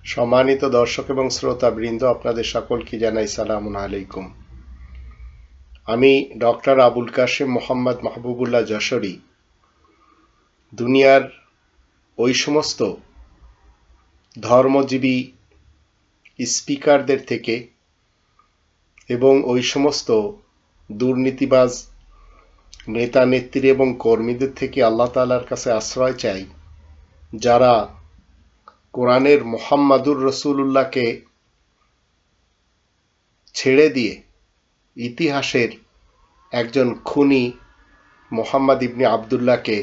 সম্মানিত দর্শক এবং শ্রোতাবৃন্দ, আপনাদের সকলকে জানাই সালামুন আলাইকুম। আমি ডক্টর আবুল কাশেম মোহাম্মদ মাহবুবুল্লাহ যশোরী দুনিয়ার ওই সমস্ত ধর্মজীবী স্পিকারদের থেকে এবং ওই সমস্ত দুর্নীতিবাজ নেতা নেত্রী এবং কর্মীদের থেকে আল্লাহ তাআলার কাছে আশ্রয় চাই, যারা কোরআনের মুহাম্মাদুর রাসূলুল্লাহকে ছেড়ে দিয়ে ইতিহাসের একজন খুনি মুহাম্মদ ইবনে আবদুল্লাহকে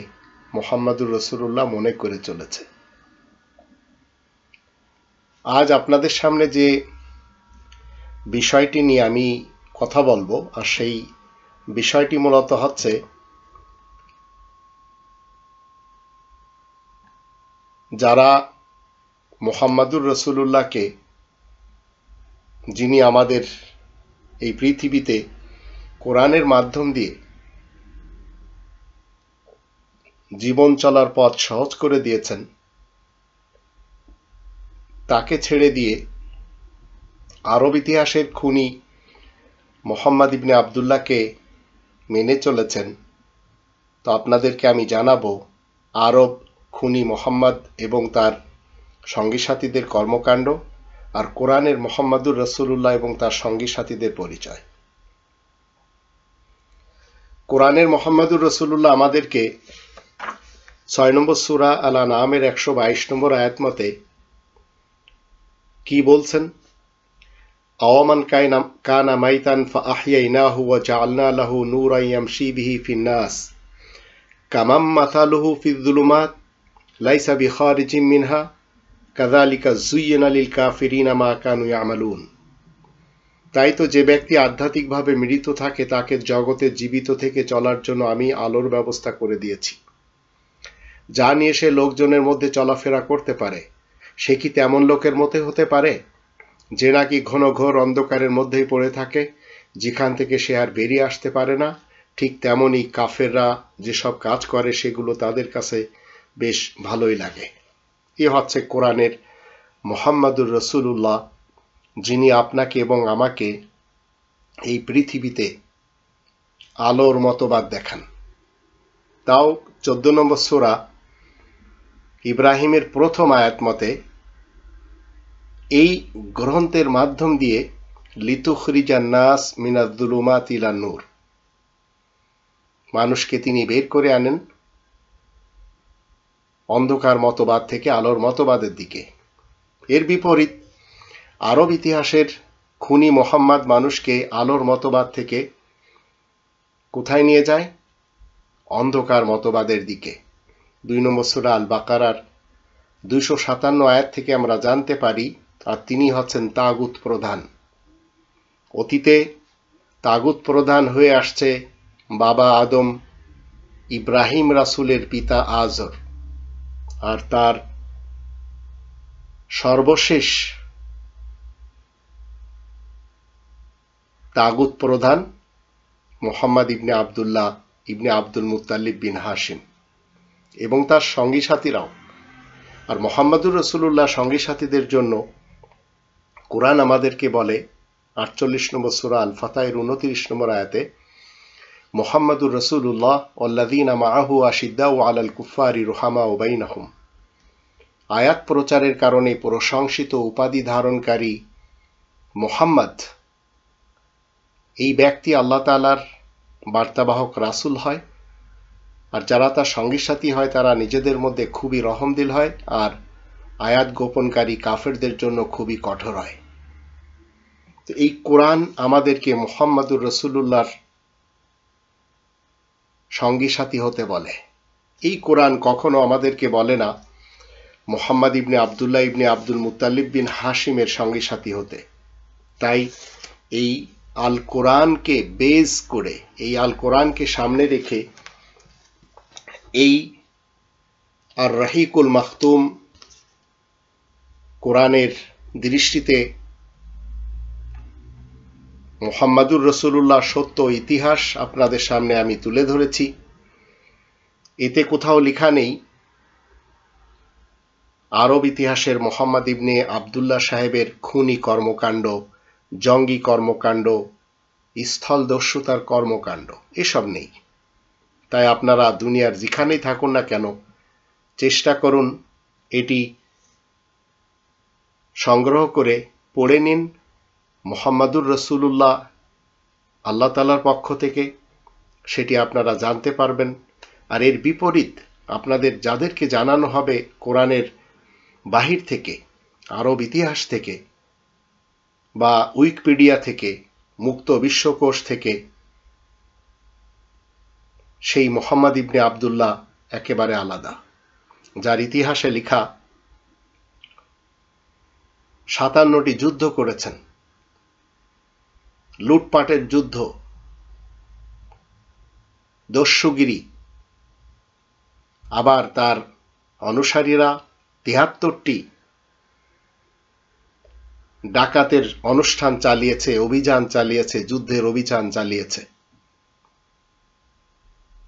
মুহাম্মাদুর রাসূলুল্লাহ মনে করে চলেছে। আজ আপনাদের সামনে যে বিষয়টি নিয়ে আমি কথা বলবো, আর সেই বিষয়টি মূলত হচ্ছে যারা মুহাম্মাদুর রাসূলুল্লাহকে, যিনি আমাদের এই পৃথিবীতে কোরআনের মাধ্যম দিয়ে জীবন চলার পথ সহজ করে দিয়েছেন, তাকে ছেড়ে দিয়ে আরব ইতিহাসের খুনি মুহাম্মদ ইবনে আবদুল্লাহকে মেনে চলেছেন। তো আপনাদেরকে আমি জানাবো আরব খুনি মুহাম্মদ এবং তার সঙ্গী সাথীদের কর্মকাণ্ড, আর কোরআনের মুহাম্মাদুর রাসূলুল্লাহ এবং তার সঙ্গী সাথীদের পরিচয়। কোরআনের মুহাম্মাদুর রাসূলুল্লাহ আমাদেরকে 6 নম্বর সূরা আল আনআমের 122 নম্বর আয়াত মতে কি বলছেন? আওয়ামান কানা মাইতান ফাআহইয়াইনাহু ওয়া জাআলনা লাহু নূরান ইয়ামশি বিহি ফিন নাস কামাম মাসালুহু ফিয-যুলুমাত লাইসা বিখারিজিম মিনহা কাযালিকা যুয়্যিনা লিল কাফিরিনা মা কানু ইয়ামালুন। তাই তো যে ব্যক্তি আধ্যাত্মিকভাবে মৃত থাকে তাকে জগতে জীবিত থেকে চলার জন্য আমি আলোর ব্যবস্থা করে দিয়েছি, যা নিয়ে সে লোকজনের মধ্যে চলাফেরা করতে পারে। সে কি তেমন লোকের মতো হতে পারে যে নাকি ঘন ঘোর অন্ধকারের মধ্যেই পড়ে থাকে, যেখান থেকে সে আর বেরিয়ে আসতে পারে না? ঠিক তেমনই কাফেররা যেসব কাজ করে সেগুলো তাদের কাছে বেশ ভালোই লাগে। এ হচ্ছে কোরআনের মুহাম্মাদুর রাসূলুল্লাহ, যিনি আপনাকে এবং আমাকে এই পৃথিবীতে আলোর মতবাদ দেখান। তাও 14 নম্বর সূরা ইব্রাহিমের প্রথম আয়াত মতে এই গ্রন্থের মাধ্যম দিয়ে লিতুখরিজান নাস মিনাজ-যুলুমাতি ইলান নূর, মানুষকে তিনি বের করে আনেন অন্ধকার মতবাদ থেকে আলোর মতবাদের দিকে। এর বিপরীত আরব ইতিহাসের খুনি মুহাম্মদ মানুষকে আলোর মতবাদ থেকে কোথায় নিয়ে যায়? অন্ধকার মতবাদের দিকে। 2 নম্বর সূরা আল বাকারার 257 আয়াত থেকে আমরা জানতে পারি, আর তিনি হচ্ছেন তাগুত প্রধান। অতীতে তাগুত প্রধান হয়ে আসছে বাবা আদম ইব্রাহিম রাসূলের পিতা আজর, আর তার সর্বশেষ তাগুত প্রধান মুহাম্মদ ইবনে আবদুল্লাহ ইবনে আব্দুল মুত্তালিব বিন হাশিম এবং তার সঙ্গী সাথীরাও। আর মুহাম্মাদুর রাসূলুল্লাহ সঙ্গী সাথীদের জন্য কোরআন আমাদেরকে বলে 48 নম্বর সূরা আল ফাতহের 29 নম্বর আয়াতে, মুহাম্মাদুর রাসূলুল্লাহ ওয়াল্লাযীনা মাআহু আশিদ্দাউ আলাল কুফফারি রুহামাউ বাইনাহুম। আয়াত প্রচারের কারণে প্রশংসিত উপাধি ধারণকারী মুহাম্মদ, এই ব্যক্তি আল্লাহ তাআলার বার্তাবাহক রাসূল হয়, আর যারা তার সঙ্গী সাথী হয় তারা নিজেদের মধ্যে খুবই রহমদিল হয়, আর আয়াত গোপনকারী কাফেরদের জন্য খুবই কঠোর হয়। তো এই কোরআন আমাদেরকে মুহাম্মাদুর রাসূলুল্লাহর সঙ্গী সাথী হতে বলে। এই কোরআন কখনো আমাদেরকে বলে না মুহাম্মদ ইবনে আবদুল্লাহ ইবনে আব্দুল মুত্তালিব বিন হাশিমের সঙ্গী সাথী হতে। তাই এই আল কোরআনকে বেস করে, এই আল কোরআনকে সামনে রেখে এই আর রাহিকুল মাখতুম কোরআনের দৃষ্টিতে মুহাম্মাদুর রাসূলুল্লাহ সত্য ইতিহাস আপনাদের সামনে আমি তুলে ধরেছি। এতে কোথাও লেখা নেই আরব ইতিহাসের মোহাম্মদ ইবনে আবদুল্লাহ সাহেবের খুনি কর্মকাণ্ড, জঙ্গি কর্মকাণ্ড, স্থলদস্যুতার কর্মকাণ্ড এসব নেই। তাই আপনারা দুনিয়ার যেখানেই থাকুন না কেন চেষ্টা করুন এটি সংগ্রহ করে পড়ে নিন। মুহাম্মাদুর রাসূলুল্লাহ আল্লাহ তাআলার পক্ষ থেকে সেটি আপনারা জানতে পারবেন। আর এর বিপরীত আপনাদের যাদেরকে জানানো হবে কোরআনের বাহির থেকে, আরব ইতিহাস থেকে বা উইকিপিডিয়া থেকে, মুক্ত বিশ্বকোষ থেকে, সেই মুহাম্মদ ইবনে আবদুল্লাহ একেবারে আলাদা, যার ইতিহাসে লেখা 57টি যুদ্ধ করেছেন, লুটপাটের যুদ্ধ, দস্যুগিরি। আবার তার অনুসারীরা 73টি ডাকাতের অনুষ্ঠান চালিয়েছে, অভিযান চালিয়েছে, যুদ্ধের অভিযান চালিয়েছে।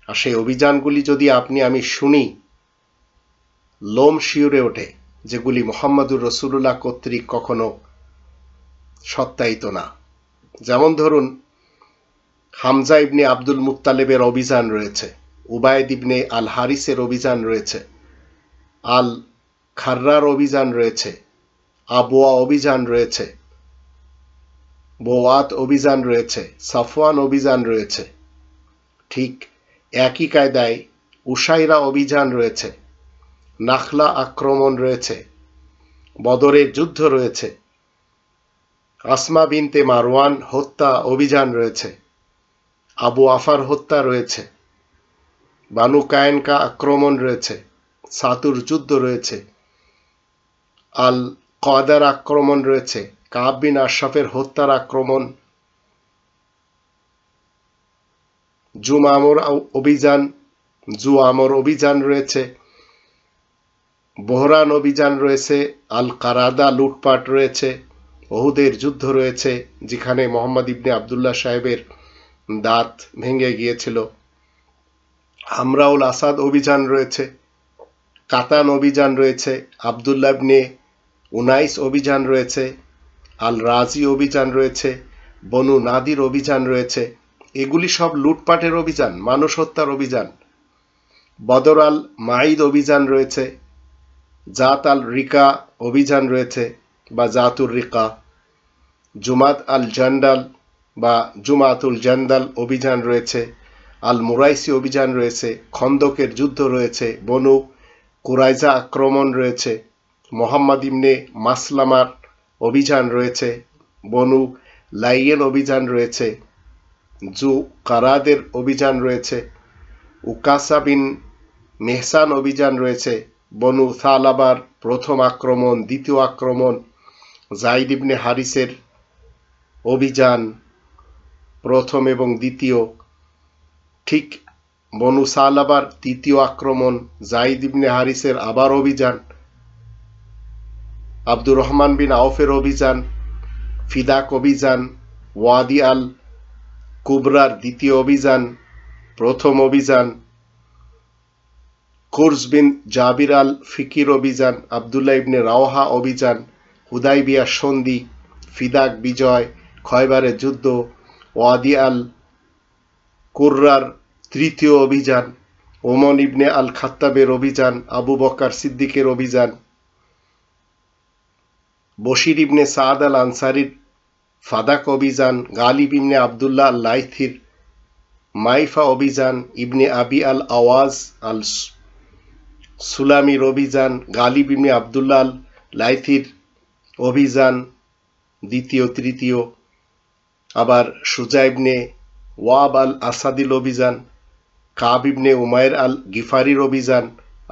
আর সেই অভিযানগুলি যদি আপনি আমি শুনি, লোম শিউরে ওঠে, যেগুলি মুহাম্মাদুর রাসূলুল্লাহ কর্তৃক কখনো সত্যায়িত না। যেমন ধরুন, হামজা ইবনে আব্দুল মুত্তালিবের অভিযান রয়েছে, উবাইদ ইবনে আল হারিসের অভিযান রয়েছে, আল খাররার অভিযান রয়েছে, আবওয়া অভিযান রয়েছে, বোয়াত অভিযান রয়েছে, সাফওয়ান অভিযান রয়েছে। ঠিক একই কায়দায় উসাইরা অভিযান রয়েছে, নাখলা আক্রমণ রয়েছে, বদরের যুদ্ধ রয়েছে, আসমা বিনতে মারওয়ান হত্যা অভিযান রয়েছে, আবু আফার হত্যা রয়েছে, বানু কায়নকা আক্রমণ রয়েছে, সাতুর যুদ্ধ রয়েছে, আল কাদার আক্রমণ রয়েছে, কাব বিন আশরাফের হত্যার আক্রমণ, জুয়ামর অভিযান রয়েছে, বহরান অভিযান রয়েছে, আল কারাদা লুটপাট রয়েছে, ওহুদের যুদ্ধ রয়েছে, যেখানে মোহাম্মদ ইবনে আবদুল্লাহ সাহেবের দাঁত ভেঙে গিয়েছিল, আমরাউল আসাদ অভিযান রয়েছে, কাতান অভিযান রয়েছে, আবদুল্লাহ ইবনে উনাইস অভিযান রয়েছে, আল রাজি অভিযান রয়েছে, বনু নাদির অভিযান রয়েছে। এগুলি সব লুটপাটের অভিযান, মানুষ হত্যার অভিযান। বদর আল মাইদ অভিযান রয়েছে, জাত আল রিকা অভিযান রয়েছে বা জাতুর রিকা, জুমাত আল জান্ডাল বা জুমাতুল জান্দাল অভিযান রয়েছে, আল মুরাইসি অভিযান রয়েছে, খন্দকের যুদ্ধ রয়েছে, বনু কুরাইজা আক্রমণ রয়েছে, মোহাম্মদ ইবনে মাসলামার অভিযান রয়েছে, বনু লাইয়েন অভিযান রয়েছে, জু কারাদের অভিযান রয়েছে, উকাসা বিন মেহসান অভিযান রয়েছে, বনু সালাবার প্রথম আক্রমণ, দ্বিতীয় আক্রমণ, যায়েদ ইবনে হারিসের অভিযান প্রথম এবং দ্বিতীয়, ঠিক বনু সালাবার তৃতীয় আক্রমণ, যায়েদ ইবনে হারিসের আবার অভিযান, আব্দুর রহমান বিন আউফের অভিযান, ফিদাক অভিযান, ওয়াদি আল কুবরার দ্বিতীয় অভিযান, প্রথম অভিযান, কুরজ বিন জাবির আল ফিকির অভিযান, আবদুল্লাহ ইবনে রাওহা অভিযান, হুদাইবিয়া সন্ধি, ফিদাক বিজয়, খয়বারের যুদ্ধ, ওয়াদি আল কুররার তৃতীয় অভিযান, ওমর ইবনে আল খাত্তাবের অভিযান, আবু বকর সিদ্দিকের অভিযান, বশির ইবনে সাদ আল আনসারির ফাদাক অভিযান, গালিব ইবনে আবদুল্লাহ আল লাইথির মাইফা অভিযান, ইবনে আবি আল আওয়াজ আল সুলামির অভিযান, গালিব ইবনে আবদুল্লাহ আল লাইথির অভিযান দ্বিতীয় তৃতীয়, আবার সুজা ইবনে ওয়াব আল আসাদিল অভিযান, কাব ইবনে উমায়ের আল গিফারির অভিযান,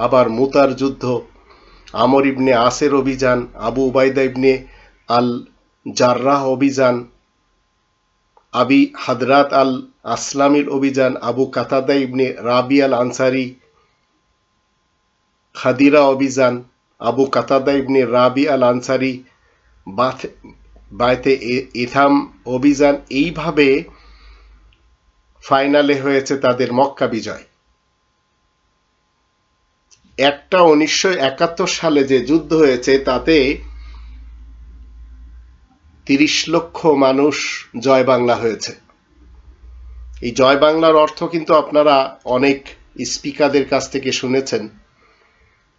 আবার মুতার যুদ্ধ, আমর ইবনে আসের অভিযান, আবু উবাইদা ইবনে আল জাররাহ অভিযান, আবি হাদরাত আল আসলামির অভিযান, আবু কাতাদা ইবনে রাবি আল আনসারি খাদিরা অভিযান, আবু কাতাদা ইবনে রাবি আল আনসারি বায়তে ইথাম অভিযান। এইভাবে ফাইনালে হয়েছে তাদের মক্কা বিজয়। একটা 1971 সালে যে যুদ্ধ হয়েছে তাতে 30 লক্ষ মানুষ জয় বাংলা হয়েছে। এই জয় বাংলার অর্থ কিন্তু আপনারা অনেক স্পিকারদের কাছ থেকে শুনেছেন,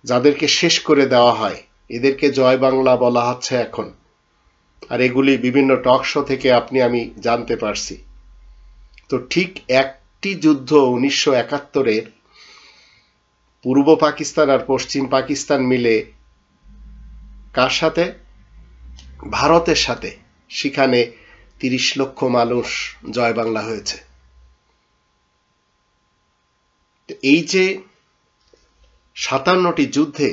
যাদেরকে শেষ করে দেওয়া হয় এদেরকে জয় বাংলা বলা হচ্ছে এখন। আর এগুলি বিভিন্ন টক শো থেকে আমি জানতে পারছি। তো ঠিক একটি যুদ্ধ 1971-এর পূর্ব পাকিস্তান আর পশ্চিম পাকিস্তান মিলে কার সাথে? ভারতের সাথে। সেখানে 30 লক্ষ মানুষ জয় বাংলা হয়েছে। এই যে 57টি যুদ্ধে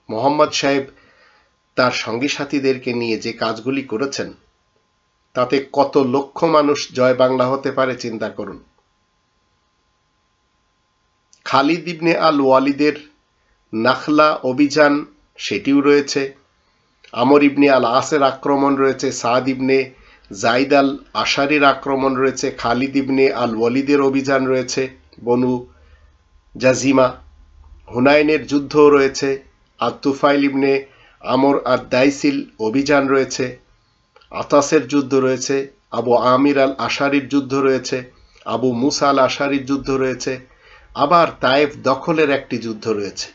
মোহাম্মদ সাহেব তার সঙ্গী সাথীদেরকে নিয়ে যে কাজগুলি করেছেন, তাতে কত লক্ষ মানুষ জয় বাংলা হতে পারে চিন্তা করুন। খালিদ ইবনে আল ওয়ালিদের নাখলা অভিযান সেটিও রয়েছে, আমর ইবনে আল আসের আক্রমণ রয়েছে, সাদ ইবনে জাইদ আল আশারির আক্রমণ রয়েছে, খালিদ ইবনে আল ওয়ালিদের অভিযান রয়েছে বনু জাজিমা, হুনাইনের যুদ্ধ রয়েছে, আত-তুফাইল ইবনে আমর আদ-দাইসিল অভিযান রয়েছে, আতাসের যুদ্ধ রয়েছে, আবু আমির আল আশারির যুদ্ধ রয়েছে, আবু মুসা আল আশারির যুদ্ধ রয়েছে, আবার তায়েফ দখলের একটি যুদ্ধ রয়েছে,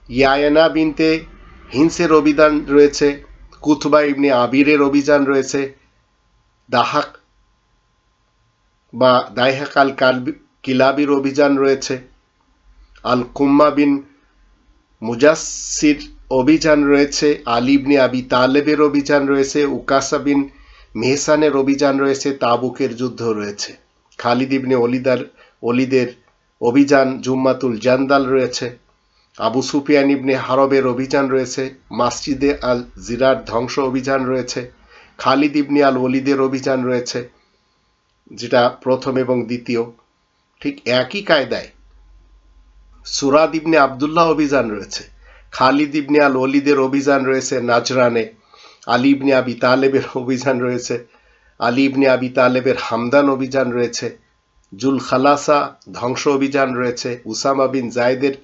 ইয়ায়না বিনতে হিনসের অভিযান রয়েছে, কুতবা ইবনে আবিরের অভিযান রয়েছে, দাহাক বা দাইহাক আল কিলাবির অভিযান রয়েছে, আল কুম্মা বিন মুজাসসির অভিযান রয়েছে, আলী ইবনে আবি তালেবের অভিযান রয়েছে, উকাসা বিন মেহসানের অভিযান রয়েছে, তাবুকের যুদ্ধ রয়েছে, খালিদ ইবনে ওলিদের অভিযান জুম্মাতুল জান্দাল রয়েছে, আবু সুফিয়ান ইবনে হারবের অভিযান রয়েছে, মসজিদে আল জিরার ধ্বংস অভিযান রয়েছে, খালিদ ইবনে আল ওলিদের অভিযান রয়েছে, যেটা প্রথম এবং দ্বিতীয়। ঠিক একই কায়দায় সুরাদ ইবনে আবদুল্লাহ অভিযান রয়েছে, খালিদ ইবনে আল ওলিদের অভিযান রয়েছে নাজরানে, আলী ইবনে আবি তালেবের অভিযান রয়েছে, আলী ইবনে আবি তালেবের হামদান অভিযান রয়েছে, জুল খালাসা ধ্বংস অভিযান রয়েছে, উসামা বিন জায়েদের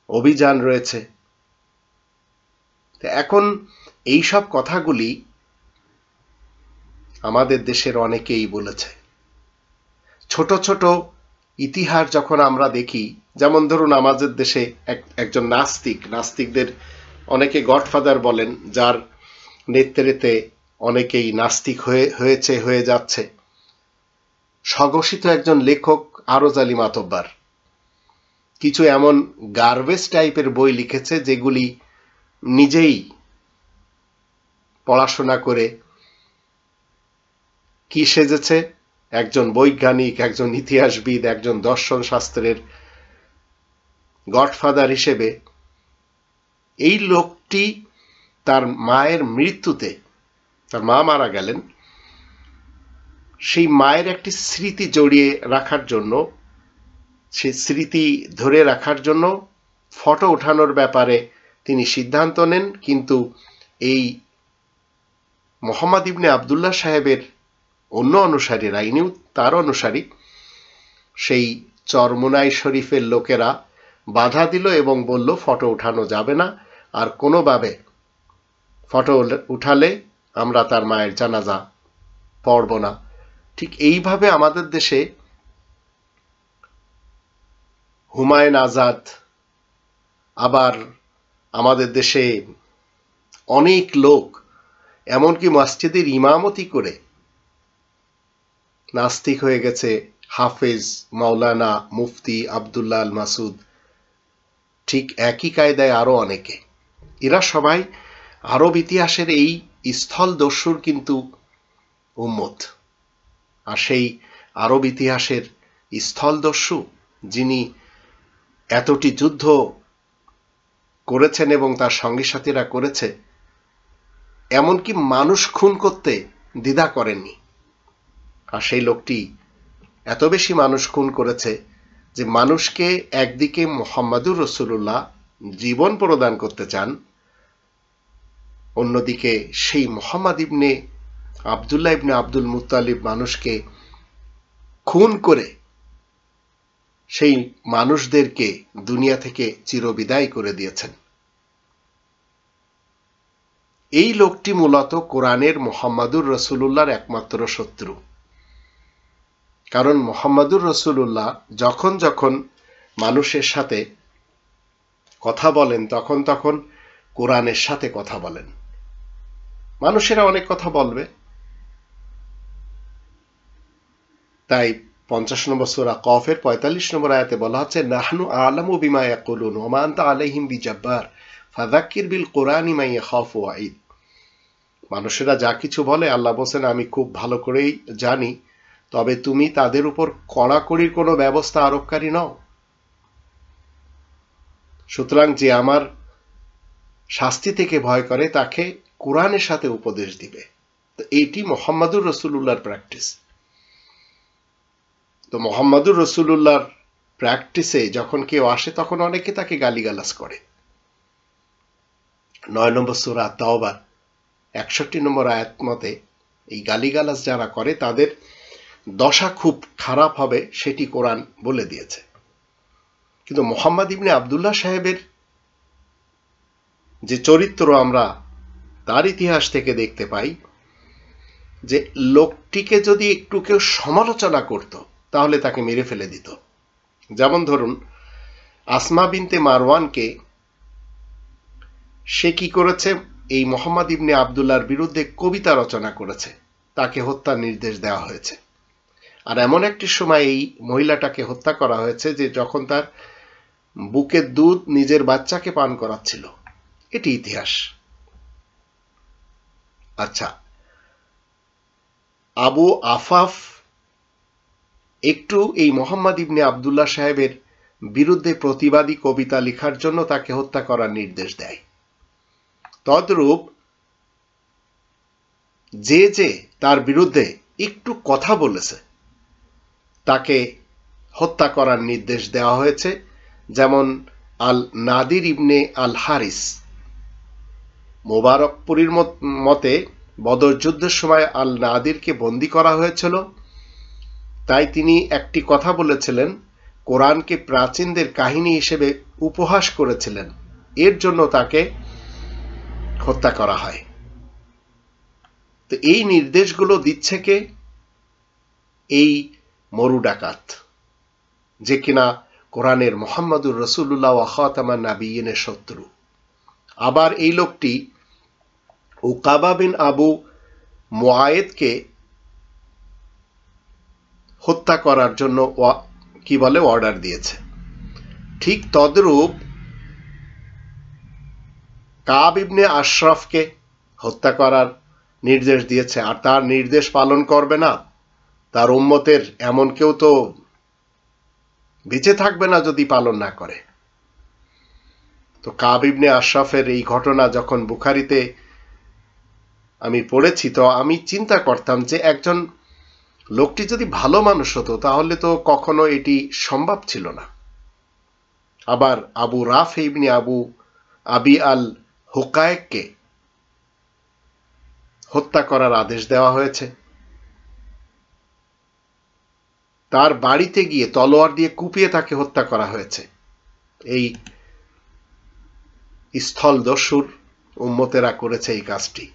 অভিযান রয়েছে। এখন এই সব কথাগুলি আমাদের দেশের অনেকেই বলেছে। ছোট ছোট ইতিহাস যখন আমরা দেখি, যেমন ধরুন আমাদের দেশে একজন নাস্তিকদের অনেকে গডফাদার বলেন, যার নেতৃত্বে অনেকেই নাস্তিক হয়ে যাচ্ছে, স্বঘোষিত একজন লেখক আরজ আলী মাতব্বার কিছু এমন গার্বেজ টাইপের বই লিখেছে যেগুলি নিজেই পড়াশোনা করে কি সেজেছে, একজন বৈজ্ঞানিক, একজন ইতিহাসবিদ, একজন দর্শন শাস্ত্রের গডফাদার হিসেবে। এই লোকটি তার মায়ের মৃত্যুতে, তার মা মারা গেলেন, সেই মায়ের একটি স্মৃতি জড়িয়ে রাখার জন্য, সেই স্মৃতি ধরে রাখার জন্য ফটো ওঠানোর ব্যাপারে তিনি সিদ্ধান্ত নেন। কিন্তু এই মোহাম্মদ ইবনে আবদুল্লাহ সাহেবের অন্য অনুসারীরা, ইনিও তার অনুসারী, সেই চরমোনাই শরীফের লোকেরা বাধা দিল এবং বলল ফটো উঠানো যাবে না, আর কোনোভাবে ফটো উঠালে আমরা তার মায়ের জানাজা পড়ব না। ঠিক এইভাবে আমাদের দেশে হুমায়ুন আজাদ, আবার আমাদের দেশে অনেক লোক এমনকি মসজিদের ইমামতি করে নাস্তিক হয়ে গেছে, হাফেজ, মাওলানা, মুফতি আব্দুল্লাহ আল মাসুদ, ঠিক একই কায়দায় আরো অনেকে। এরা সবাই আরব ইতিহাসের এই স্থলদস্যুর কিন্তু উম্মত। আর সেই আরব ইতিহাসের স্থলদস্যু যিনি এতটি যুদ্ধ করেছেন এবং তার সঙ্গী সাথীরা করেছে, এমনকি মানুষ খুন করতে দ্বিধা করেননি। আর সেই লোকটি এত বেশি মানুষ খুন করেছে যে মানুষকে একদিকে মুহাম্মাদুর রাসূলুল্লাহ জীবন প্রদান করতে চান, অন্যদিকে সেই মুহাম্মদ ইবনে আবদুল্লাহ ইবনে আব্দুল মুত্তালিব মানুষকে খুন করে সেই মানুষদেরকে দুনিয়া থেকে চিরবিদায় করে দিয়েছেন। এই লোকটি মূলত কোরআনের মুহাম্মাদুর রাসূলুল্লাহর একমাত্র শত্রু। কারণ মুহাম্মাদুর রাসূলুল্লাহ যখন যখন মানুষের সাথে কথা বলেন তখন তখন কোরআনের সাথে কথা বলেন। মানুষেরা অনেক কথা বলবে, তাই 50 নম্বর সূরা কফের 45 নম্বর আয়াতে বলা হচ্ছে, নাহনু আ'লামু বিমা ইয়াকুলুন ওয়া মা আনতা আলাইহিম বিজাব্বার ফাযাক্কির বিল কুরআনি মান ইয়াখাফু ওয়াঈদ। মানুষেরা যা কিছু বলে আল্লাহ বলেন আমি খুব ভালো করেই জানি, তবে তুমি তাদের উপর কড়াকড়ির কোনো ব্যবস্থা আরোপকারী নও। সুতরাং যে আমার শাস্তি থেকে ভয় করে তাকে কোরআনের সাথে উপদেশ দিবে। তো এইটি মুহাম্মাদুর রাসূলুল্লাহর প্র্যাকটিস। তো মুহাম্মাদুর রাসূলুল্লাহর প্র্যাকটিসে যখন কেউ আসে তখন অনেকে তাকে গালিগালাজ করে। 9 নম্বর সূরা তাওবা 61 নম্বর আয়াত মতে এই গালিগালাজ যারা করে তাদের দশা খুব খারাপ হবে, সেটি কোরআন বলে দিয়েছে। কিন্তু মুহাম্মদ ইবনে আব্দুল্লাহ সাহেবের যে চরিত্র আমরা তার ইতিহাস থেকে দেখতে পাই, যে লোকটিকে যদি একটু কেউ সমালোচনা করত তাহলে তাকে মেরে ফেলে দিত। যেমন ধরুন আসমা বিনতে মারওয়ানকে সে কি করেছে, এই মুহাম্মদ ইবনে আব্দুল্লাহর বিরুদ্ধে কবিতা রচনা করেছে, তাকে হত্যার নির্দেশ দেওয়া হয়েছে। আর এমন একটি সময় এই মহিলাটাকে হত্যা করা হয়েছে যে যখন তার বুকের দুধ নিজের বাচ্চাকে পান করাচ্ছিল। এটি ইতিহাস। আচ্ছা, আবু আফাফ একটু এই মুহাম্মদ ইবনে আব্দুল্লাহ সাহেবের বিরুদ্ধে প্রতিবাদী কবিতা লেখার জন্য তাকে হত্যা করার নির্দেশ দেয়। তদ্রূপ যে যে তার বিরুদ্ধে একটু কথা বলেছে তাকে হত্যা করার নির্দেশ দেওয়া হয়েছে। যেমন আল নাদির ইবনে আল হারিস, মোবারকপুরীর মতে বদর যুদ্ধের সময় আল নাদিরকে বন্দী করা হয়েছিল, তাই তিনি একটি কথা বলেছিলেন, কোরআনকে প্রাচীনদের কাহিনী হিসেবে উপহাস করেছিলেন, এর জন্য তাকে হত্যা করা হয়। তো এই নির্দেশগুলো দিচ্ছে কে? এই মরু ডাকাত, যে কিনা কোরআনের মুহাম্মাদুর রাসূলুল্লাহ ওয়া খাতামান নাবিয়্যিনের শত্রু। আবার এই লোকটি উকাবা বিন আবু মুআয়েদকে হত্যা করার জন্য কি বলে অর্ডার দিয়েছে। ঠিক তদ্রূপ কাব ইবনে আশরাফকে হত্যা করার নির্দেশ দিয়েছে। আর তার নির্দেশ পালন করবে না তার উম্মতের এমন কেউ তো বেঁচে থাকবে না যদি পালন না করে। তো কাব ইবনে আশরাফের এই ঘটনা যখন বুখারীতে আমি পড়েছি, তো আমি চিন্তা করতাম যে একজন লোকটি যদি ভালো মানুষ হতো তাহলে তো কখনো এটি সম্ভব ছিল না। আবার আবু রাফি ইবনে আবি আল হুকায়েককে হত্যা করার আদেশ দেওয়া হয়েছে। তার বাড়িতে গিয়ে তলোয়ার দিয়ে কুপিয়ে তাকে হত্যা করা হয়েছে। এই স্থলদস্যুর উম্মতেরা করেছে এই কাজটি।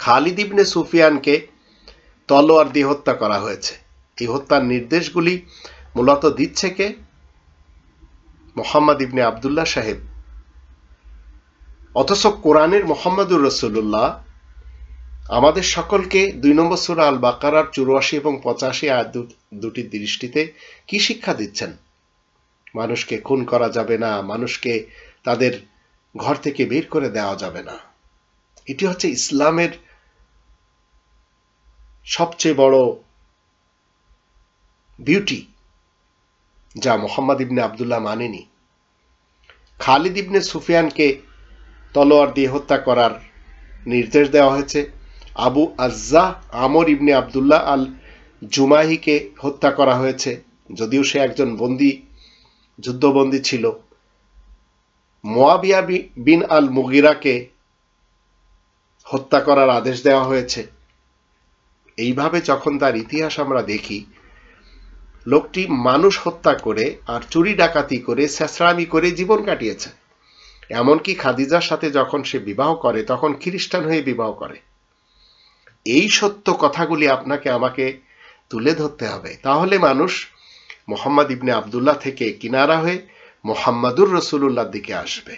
খালিদ ইবনে সুফিয়ানকে তলোয়ার দিয়ে হত্যা করা হয়েছে। এই হত্যার নির্দেশগুলি মূলত দিচ্ছে কে? মুহাম্মদ ইবনে আব্দুল্লাহ সাহেব। অথচ কোরআনের মুহাম্মাদুর রাসূলুল্লাহ আমাদের সকলকে 2 নম্বর সূরা আল বাকারার 84 এবং 85 আয়াত দুটির দৃষ্টিতে কি শিক্ষা দিচ্ছেন? মানুষকে খুন করা যাবে না, মানুষকে তাদের ঘর থেকে বের করে দেওয়া যাবে না। এটি হচ্ছে ইসলামের সবচেয়ে বড় বিউটি, যা মুহাম্মদ ইবনে আব্দুল্লাহ মানেনি। খালিদ ইবনে সুফিয়ানকে তলোয়ার দিয়ে হত্যা করার নির্দেশ দেওয়া হয়েছে। আবু আজ্জা আমর ইবনে আব্দুল্লাহ আল জুমাহিকে হত্যা করা হয়েছে, যদিও সে একজন যুদ্ধবন্দী ছিল। মুয়াবিয়া বিন আল মুগিরাকে হত্যা করার আদেশ দেওয়া হয়েছে। এইভাবে যখন তার ইতিহাস আমরা দেখি লোকটি মানুষ হত্যা করে আর চুরি ডাকাতি করে ছেঁচড়ামি করে জীবন কাটিয়েছে। এমনকি খাদিজার সাথে যখন সে বিবাহ করে তখন খ্রিস্টান হয়ে বিবাহ করে। এই সত্য কথাগুলি আপনাকে আমাকে তুলে ধরতে হবে, তাহলে মানুষ মোহাম্মদ ইবনে আবদুল্লাহ থেকে কিনারা হয়ে মোহাম্মদুর রসুল্লাহর দিকে আসবে।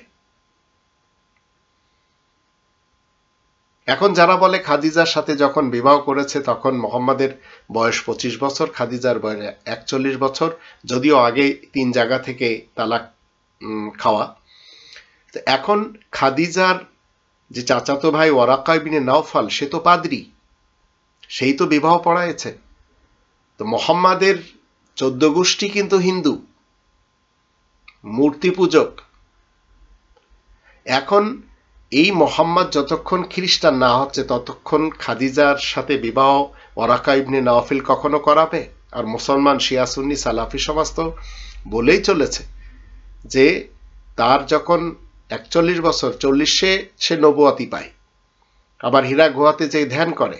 এখন যারা বলে খাদিজার সাথে যখন বিবাহ করেছে তখন মোহাম্মদের বয়স 25 বছর, খাদিজার বয়স 41 বছর, যদিও আগে 3 জায়গা থেকে তালাক খাওয়া। এখন খাদিজার যে চাচাতো ভাই ওয়ারাকা ইবনে নাওফাল, সে তো পাদ্রী, সেই তো বিবাহ পড়ায়ছে। তো মোহাম্মদের 14 গোষ্ঠী কিন্তু হিন্দু, মূর্তি পূজক। এখন এই মোহাম্মদ যতক্ষণ খ্রিস্টান না হচ্ছে ততক্ষণ খাদিজার সাথে বিবাহ ওয়ারাকা ইবনে নাওফাল কখনো করাবে? আর মুসলমান শিয়া সুন্নি সালাফি সমাজ তো বলেই চলেছে যে তার যখন 41 বছর, 40-এ সে নবুয়াতি পায়, আবার হীরা গুহাতে যে ধ্যান করে,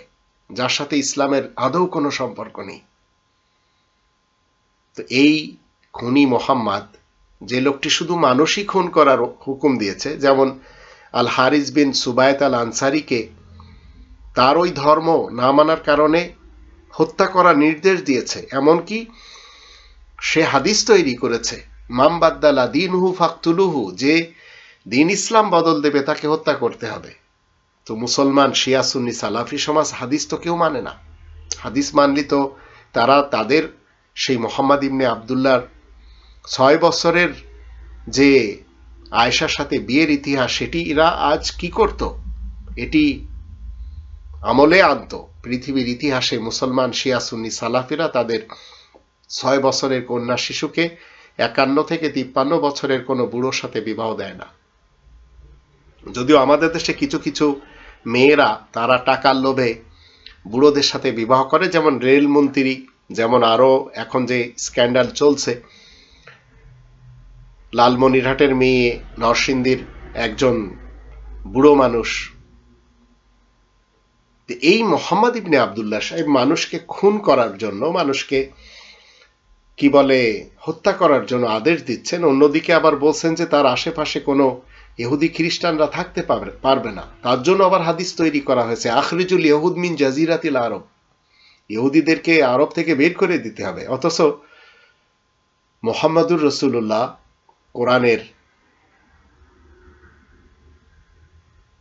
যার সাথে ইসলামের আদৌ কোনো সম্পর্ক নেই। তো এই খুনি মোহাম্মদ, যে লোকটি শুধু মানুষই খুন করার হুকুম দিয়েছে, যেমন আল হারিস বিন সুবায়ত আল আনসারিকে তার ওই ধর্ম না মানার কারণে হত্যা করার নির্দেশ দিয়েছে। এমনকি সে হাদিস তৈরি করেছে, মাম বাদ্দালা দীনহু ফাকতুলুহু, যে দিন ইসলাম বদল দেবে তাকে হত্যা করতে হবে। তো মুসলমান শিয়া সুন্নি সালাফি সমাজ হাদিস তো কেউ মানে না। হাদিস মানলি তো তারা তাদের সেই মোহাম্মদ ইবনে আবদুল্লাহর 6 বছরের যে আয়েশার সাথে বিয়ের ইতিহাস, সেটি এরা আজ কি করত, এটি আমলে আনত। পৃথিবীর ইতিহাসে মুসলমান শিয়া সুন্নি সালাফিরা তাদের 6 বছরের কন্যা শিশুকে 51 থেকে 53 বছরের কোনো বুড়োর সাথে বিবাহ দেয় না। যদিও আমাদের দেশে কিছু কিছু মেয়েরা তারা টাকার লোভে বুড়োদের সাথে বিবাহ করে, যেমন রেলমন্ত্রী, যেমন আরো এখন যে স্ক্যান্ডাল চলছে, লালমনিরহাটের মেয়ে নরসিংদীর একজন বুড়ো মানুষ। এই মোহাম্মদ ইবনে আবদুল্লাহ সাহেব মানুষকে খুন করার জন্য, মানুষকে কি বলে হত্যা করার জন্য আদেশ দিচ্ছেন, অন্যদিকে আবার বলছেন যে তার আশেপাশে কোনো ইহুদি খ্রিস্টানরা থাকতে পারবে না, তার জন্য আবার হাদিস তৈরি করা হয়েছে, আখরিজুল ইহুদ মিন জাজিরাতিল আরব, ইহুদিদেরকে আরব থেকে বের করে দিতে হবে। অথচ মুহাম্মাদুর রাসূলুল্লাহ কোরআনের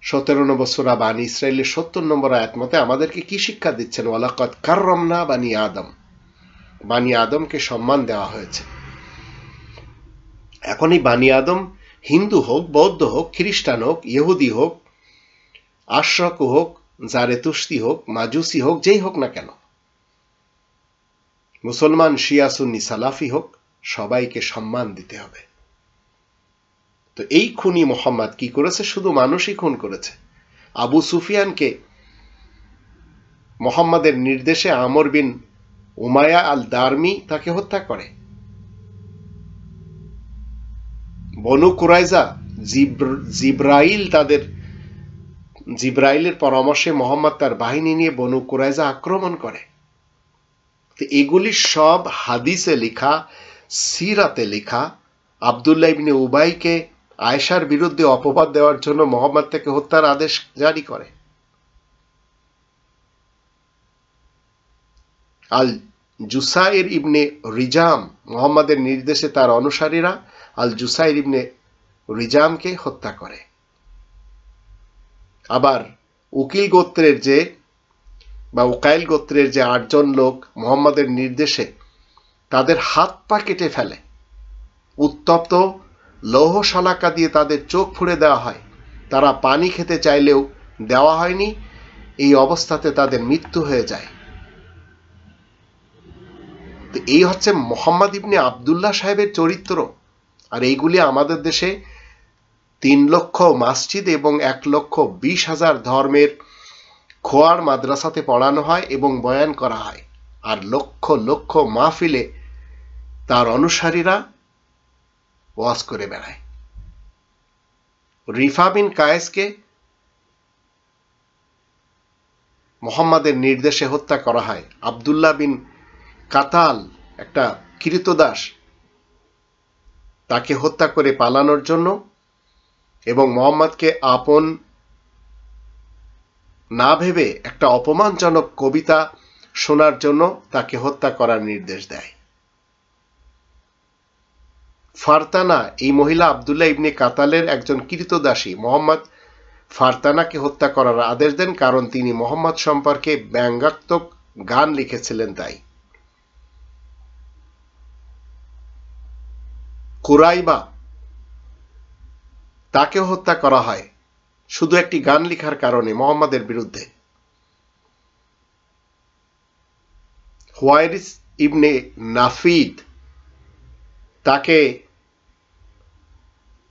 17 নম্বর সূরা বানী ইসরাঈলের 70 নম্বর আয়াত মতে আমাদেরকে কি শিক্ষা দিচ্ছেন? ওয়ালাকাদ কাররামনা বানি আদম, বানি আদমকে সম্মান দেওয়া হয়েছে। এখন এই বানি আদম হিন্দু হোক, বৌদ্ধ হোক, খ্রিস্টান হোক, ইহুদি হোক, আশরাক হোক, জারেতুস্তি হোক, মাজুসি হোক, যেই হোক না কেন, মুসলমান শিয়া সুন্নি সালাফি হোক, সবাইকে সম্মান দিতে হবে। তো এই খুনি মোহাম্মদ কি করেছে? শুধু মানুষই খুন করেছে। আবু সুফিয়ানকে মোহাম্মদের নির্দেশে আমর বিন উমায়া আল দারমি তাকে হত্যা করে। বনু কুরাইজা, জিব্রাইলের পরামর্শে মোহাম্মদ তার বাহিনী নিয়ে বনু কুরাইজা আক্রমণ করে। তো এগুলি সব হাদিসে লেখা, সিরাতে লেখা। আব্দুল্লাহ ইবনে উবাইকে আয়েশার বিরুদ্ধে অপবাদ দেওয়ার জন্য মোহাম্মদ তাকে হত্যার আদেশ জারি করে। আল জুসাইর ইবনে রিজাম, মোহাম্মদের নির্দেশে তার অনুসারীরা আল জুসাইর ইবনে রিজামকে হত্যা করে। আবার উকিল গোত্রের যে বা উকাইল গোত্রের যে 8 জন লোক মোহাম্মদের নির্দেশে তাদের হাত পা কেটে ফেলে, উত্তপ্ত লৌহ শলাকা দিয়ে তাদের চোখ ফুঁড়ে দেওয়া হয়, তারা পানি খেতে চাইলেও দেওয়া হয়নি, এই অবস্থাতে তাদের মৃত্যু হয়ে যায়। তো এই হচ্ছে মোহাম্মদ ইবনে আবদুল্লাহ সাহেবের চরিত্র। আর এইগুলি আমাদের দেশে 3 লক্ষ মসজিদ এবং 1,20,000 ধর্মের খোয়ার মাদ্রাসাতে পড়ানো হয় এবং বয়ান করা হয়, আর লক্ষ লক্ষ মাহফিলে তার অনুসারীরা ওয়াজ করে বেড়ায়। রিফা বিন কায়েসকে মোহাম্মদের নির্দেশে হত্যা করা হয়। আব্দুল্লাহ বিন কাতাল একটা ক্রীতদাস তাকে হত্যা করে পালানোর জন্য এবং মোহাম্মদকে আপন না ভেবে একটা অপমানজনক কবিতা শোনার জন্য তাকে হত্যা করার নির্দেশ দেয়। ফারতানা এই মহিলা আব্দুল্লাহ ইবনে কাতালের একজন ক্রীতদাসী। মোহাম্মদ ফারতানাকে হত্যা করার আদেশ দেন কারণ তিনি মোহাম্মদ সম্পর্কে ব্যঙ্গাত্মক গান লিখেছিলেন তাই। কুরাইবা তাকে হত্যা করা হয় শুধু একটি গান লেখার কারণে মোহাম্মদের বিরুদ্ধে। হুয়াইরিস ইবনে নাফিদ তাকে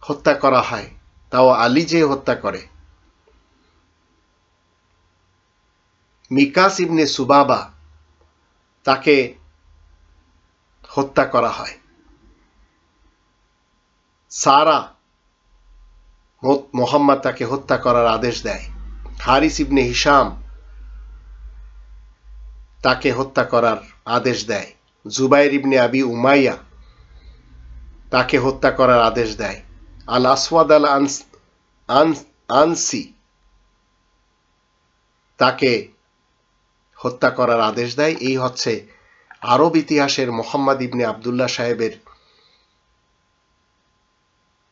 হত্যা করা হয়, তাও আলী যে হত্যা করে। মিকাস ইবনে সুবাবা তাকে হত্যা করা হয়। সারা মোহাম্মদ তাকে হত্যা করার আদেশ দেয়। হারিস ইবনে হিশাম তাকে হত্যা করার আদেশ দেয়। জুবাইর ইবনে আবি উমাইয়া তাকে হত্যা করার আদেশ দেয়। আল আসওয়াদ আল আনসি তাকে হত্যা করার আদেশ দেয়। এই হচ্ছে আরব ইতিহাসের মোহাম্মদ ইবনে আবদুল্লাহ সাহেবের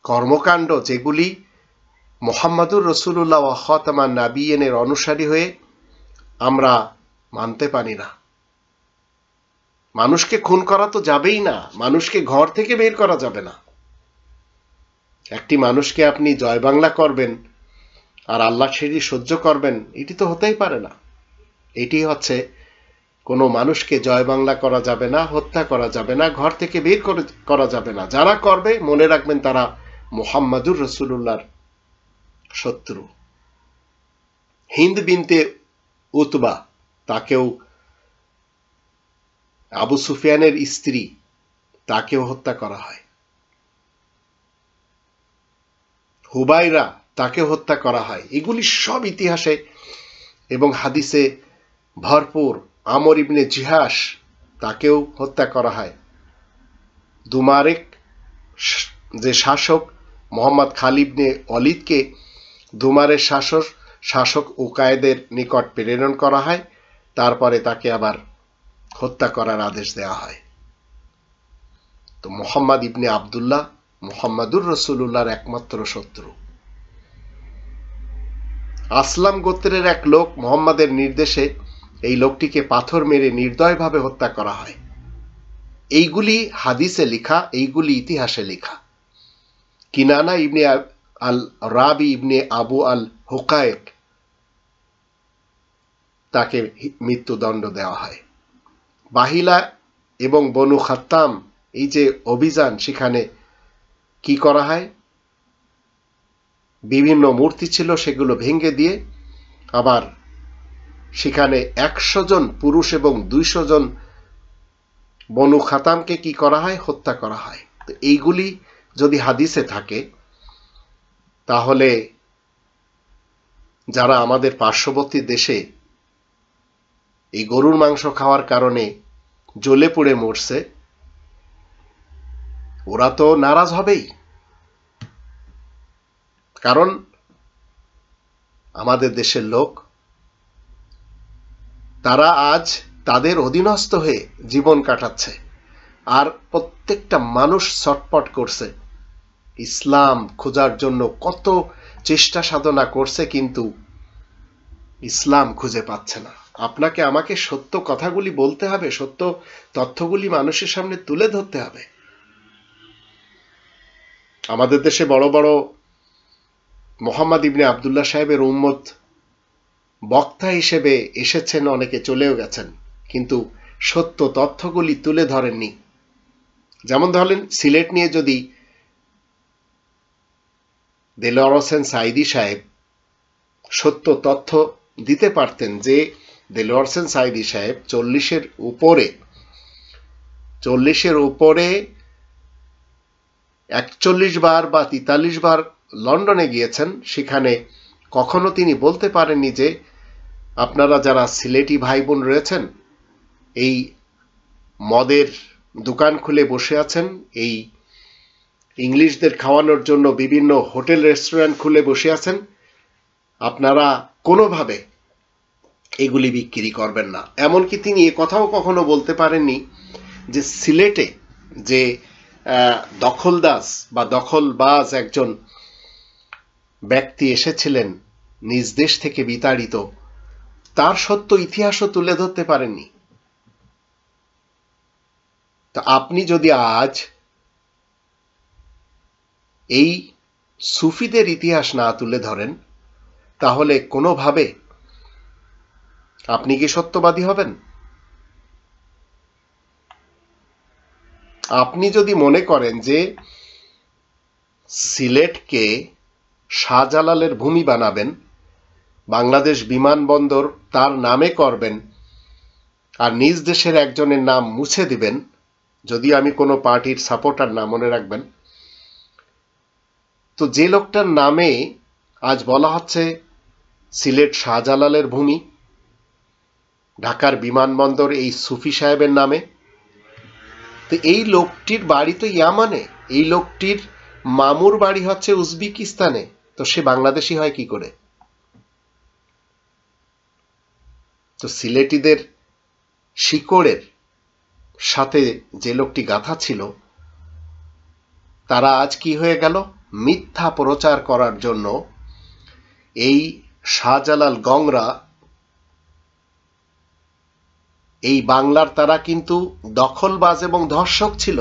কর্মকাণ্ড, যেগুলি মোহাম্মদুর রসুল্লাহ ওয়া খাতামান নাবিয়িনের অনুসারী হয়ে আমরা মানতে পারি না। মানুষকে খুন করা তো যাবেই না, মানুষকে ঘর থেকে বের করা যাবে না। একটি মানুষকে আপনি জয় বাংলা করবেন আর আল্লাহ সেটি সহ্য করবেন, এটি তো হতেই পারে না। এটি হচ্ছে কোনো মানুষকে জয় বাংলা করা যাবে না, হত্যা করা যাবে না, ঘর থেকে বের করা যাবে না। যারা করবে মনে রাখবেন তারা মুহাম্মাদুর রাসূলুল্লাহর শত্রু। হিন্দ বিনতে উতবা তাকেও, আবু সুফিয়ানের স্ত্রী, তাকেও হত্যা করা হয়। হুবাইরা তাকে হত্যা করা হয়। এগুলি সব ইতিহাসে এবং হাদিসে ভরপুর। আমর ইবনে জিহাস তাকেও হত্যা করা হয়। দুমারেক যে শাসক মোহাম্মদ খালিদ ইবনে ওয়ালিদকে দুমারের শাসক উকায়েদের নিকট প্রেরণ করা হয়, তারপরে তাকে আবার হত্যা করার আদেশ দেওয়া হয়। তো মোহাম্মদ ইবনে আবদুল্লাহ মুহাম্মাদুর রাসূলুল্লাহর একমাত্র শত্রু। আসলাম গোত্রের এক লোক মোহাম্মদের নির্দেশে এই লোকটিকে পাথর মেরে নির্দয়ভাবে হত্যা করা হয়। এইগুলি হাদিসে লেখা, এইগুলি ইতিহাসে লেখা। কিনানা ইবনে আল রাবি ইবনে আবু আল হুকায়েক তাকে মৃত্যুদণ্ড দেওয়া হয়। বাহিলা এবং বনু খাত্তাম এই যে অভিযান, সেখানে কি করা হয়, বিভিন্ন মূর্তি ছিল সেগুলো ভেঙে দিয়ে আবার সেখানে 100 জন পুরুষ এবং 200 জন বনু খাতামকে কি করা হয়, হত্যা করা হয়। তো এইগুলি যদি হাদিসে থাকে, তাহলে যারা আমাদের পার্শ্ববর্তী দেশে এই গরুর মাংস খাওয়ার কারণে জ্বলে পুড়ে মরছে, ওরা তো নারাজ হবেই। কারণ আমাদের দেশের লোক, তারা আজ তাদের অধীনস্থ হয়ে জীবন কাটাচ্ছে, আর প্রত্যেকটা মানুষ ছটপট করছে, ইসলাম খোঁজার জন্য কত চেষ্টা সাধনা করছে, কিন্তু ইসলাম খুঁজে পাচ্ছে না। আপনাকে আমাকে সত্য কথাগুলি বলতে হবে, সত্য তথ্যগুলি মানুষের সামনে তুলে ধরতে হবে। আমাদের দেশে বড় বড় মোহাম্মদ ইবনে আবদুল্লাহ সাহেবের উম্মত বক্তা হিসেবে এসেছেন, অনেকে চলেও গেছেন, কিন্তু সত্য তথ্যগুলি তুলে ধরেননি। যেমন ধরেন, সিলেট নিয়ে যদি দেলোয়ার হোসেন সাইদি সাহেব সত্য তথ্য দিতে পারতেন যে দেলোয়ার হোসেন সাইদি সাহেব 40-এর উপরে 41 বার বা 43 বার লন্ডনে গিয়েছেন, সেখানে কখনো তিনি বলতে পারেননি যে আপনারা যারা সিলেটি ভাই বোন রয়েছেন, এই মদের দোকান খুলে বসে আছেন, এই ইংলিশদের খাওয়ানোর জন্য বিভিন্ন হোটেল রেস্টুরেন্ট খুলে বসে আছেন, আপনারা কোনোভাবে এগুলি বিক্রি করবেন না। এমনকি তিনি এ কথাও কখনো বলতে পারেননি যে সিলেটে যে দখলদাস বা দখলবাজ একজন ব্যক্তি এসেছিলেন নিজ দেশ থেকে বিতাড়িত, তার সত্য ইতিহাসও তুলে ধরতে পারেননি। তা আপনি যদি আজ এই সুফিদের ইতিহাস না তুলে ধরেন, তাহলে কোনোভাবে আপনি কি সত্যবাদী হবেন? আপনি যদি মনে করেন যে সিলেটকে শাহজালালের ভূমি বানাবেন, বাংলাদেশ বিমানবন্দর তার নামে করবেন, আর নিজ দেশের একজনের নাম মুছে দিবেন, যদি আমি কোনো পার্টির সাপোর্টার না, মনে রাখবেন, তো যে লোকটার নামে আজ বলা হচ্ছে সিলেট শাহজালালের ভূমি, ঢাকার বিমানবন্দর এই সুফি সাহেবের নামে, তো এই লোকটির বাড়ি তো ইয়ামানে, এই লোকটির মামুর বাড়ি হচ্ছে উজবেকিস্তানে, তো সে বাংলাদেশি হয় কি করে? তো সিলেটিদের শিকড়ের সাথে যে লোকটি গাথা ছিল, তারা আজ কি হয়ে গেল? মিথ্যা প্রচার করার জন্য এই শাহজালাল গংরা, এই বাংলার তারা কিন্তু দখলবাজ এবং ধর্ষক ছিল।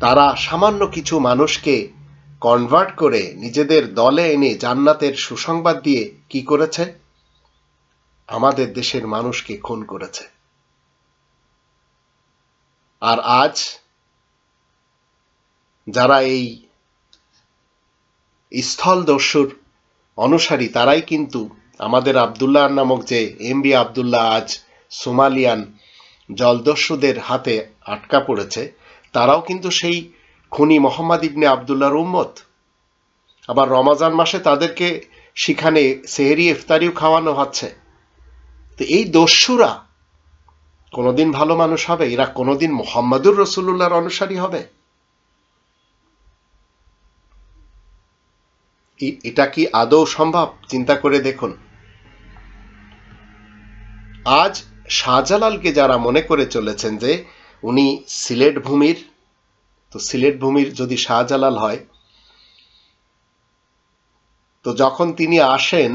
তারা সামান্য কিছু মানুষকে কনভার্ট করে নিজেদের দলে এনে জান্নাতের সুসংবাদ দিয়ে কি করেছে? আমাদের দেশের মানুষকে খুন করেছে। আর আজ যারা এই স্থলদস্যুর অনুসারী, তারাই কিন্তু আমাদের আব্দুল্লাহ নামক যে এমবি আব্দুল্লাহ আজ সোমালিয়ান জলদস্যুদের হাতে আটকা পড়েছে, তারাও কিন্তু সেই খুনি মোহাম্মদ ইবনে আব্দুল্লাহর উম্মত। আবার রমাজান মাসে তাদেরকে সেখানে সেহরি ইফতারিও খাওয়ানো হচ্ছে। তো এই দস্যুরা কোনোদিন ভালো মানুষ হবে? এরা কোনোদিন মুহাম্মাদুর রাসূলুল্লাহর অনুসারী হবে? এটা কি আদৌ সম্ভব? চিন্তা করে দেখুন। আজ শাহজালালকে যারা মনে করে চলেছেন যে উনি সিলেট ভূমির, তো সিলেট ভূমির যদি শাহজালাল হয়, তো যখন তিনি আসেন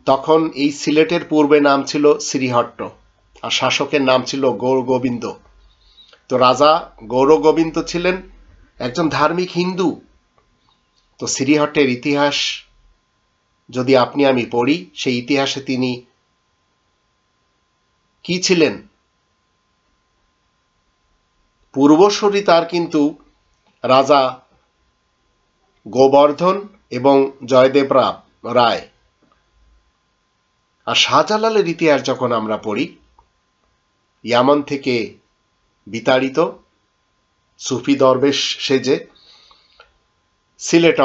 তখন এই সিলেটের পূর্বে নাম ছিল শ্রীহট্ট, আর শাসকের নাম ছিল গৌরগোবিন্দ। তো রাজা গৌরগোবিন্দ ছিলেন একজন ধার্মিক হিন্দু। তো শ্রীহট্টের ইতিহাস যদি আপনি আমি পড়ি, সেই ইতিহাসে তিনি কি ছিলেন? পূর্বসূরি তার কিন্তু রাজা গোবর্ধন এবং জয়দেব রায়। আর শাহজালালের ইতিহাস যখন আমরা পড়ি, ইয়ামান থেকে বিতাড়িত সুফি দরবেশ সেজে সিলেট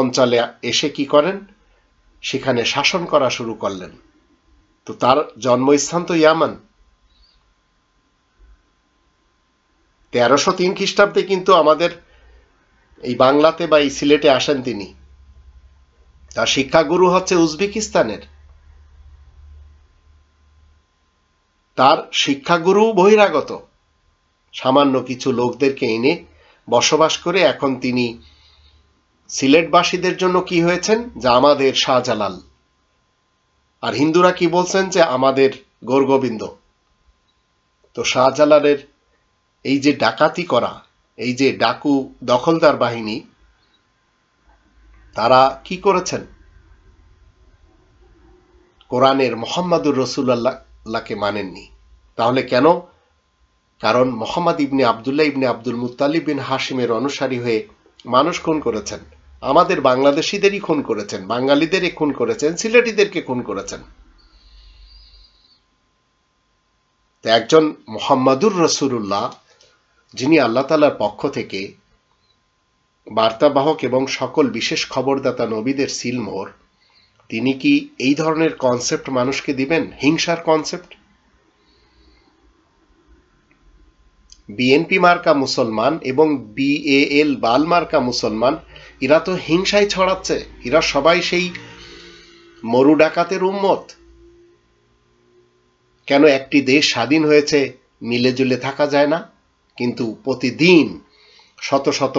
অঞ্চলে এসে কি করেন? সেখানে শাসন করা শুরু করলেন। তো তার জন্মস্থান তো ইয়ামান। 1303 খ্রিস্টাব্দে কিন্তু আমাদের এই বাংলাতে বা এই সিলেটে আসেন তিনি। তার শিক্ষাগুরু হচ্ছে উজবেকিস্তানের। তার শিক্ষাগুরু বহিরাগত সামান্য কিছু লোকদেরকে এনে বসবাস করে এখন তিনি সিলেটবাসীদের জন্য কি হয়েছেন? যে আমাদের শাহজালাল। আর হিন্দুরা কি বলছেন? যে আমাদের গৌরগোবিন্দ। তো শাহজালালের এই যে ডাকাতি করা, এই যে ডাকু দখলদার বাহিনী, তারা কি করেছেন? কোরআনের মুহাম্মাদুর রাসূলুল্লাহকে মানেননি। তাহলে কেন? কারণ মুহাম্মদ ইবনে আব্দুল্লাহ ইবনে আব্দুল মুত্তালিব বিন হাশিমের অনুসারী হয়ে মানুষ খুন করেছেন। আমাদের বাংলাদেশিদেরই খুন করেছেন, বাঙালিদেরই খুন করেছেন, সিলেটিদেরকে খুন করেছেন। তো একজন মুহাম্মাদুর রাসূলুল্লাহ, যিনি আল্লাহ তাআলার পক্ষ থেকে বার্তাবাহক এবং সকল বিশেষ খবরদাতা নবীদের সিলমোহর, তিনি কি এই ধরনের কনসেপ্ট মানুষকে দিবেন? হিংসার কনসেপ্ট। বিএনপি মার্কা মুসলমান এবং BAL বাল মার্কা মুসলমান, এরা তো হিংসায় ছড়াচ্ছে। এরা সবাই সেই মরু ডাকাতের উম্মত। কেন একটি দেশ স্বাধীন হয়েছে মিলে জুলে থাকা যায় না? কিন্তু প্রতিদিন শত শত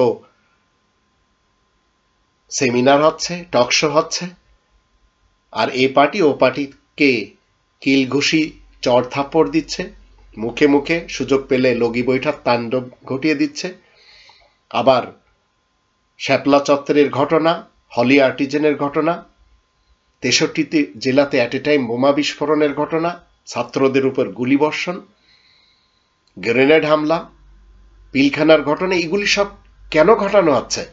সেমিনার হচ্ছে, টকশো হচ্ছে, আর এ পার্টি ও পার্টিকে কিল ঘুষি চড় থাপ্পড় দিচ্ছে, মুখে মুখে সুযোগ পেলে লগি বৈঠার তাণ্ডব ঘটিয়ে দিচ্ছে। আবার শ্যাপলা চত্বরের ঘটনা, হলি আর্টিজেনের ঘটনা, 63টি জেলাতে অ্যাট এ টাইম বোমা বিস্ফোরণের ঘটনা, ছাত্রদের উপর গুলিবর্ষণ, গ্রেনেড হামলা, পিলখানার ঘটনা, এগুলি সব কেন ঘটানো হচ্ছে?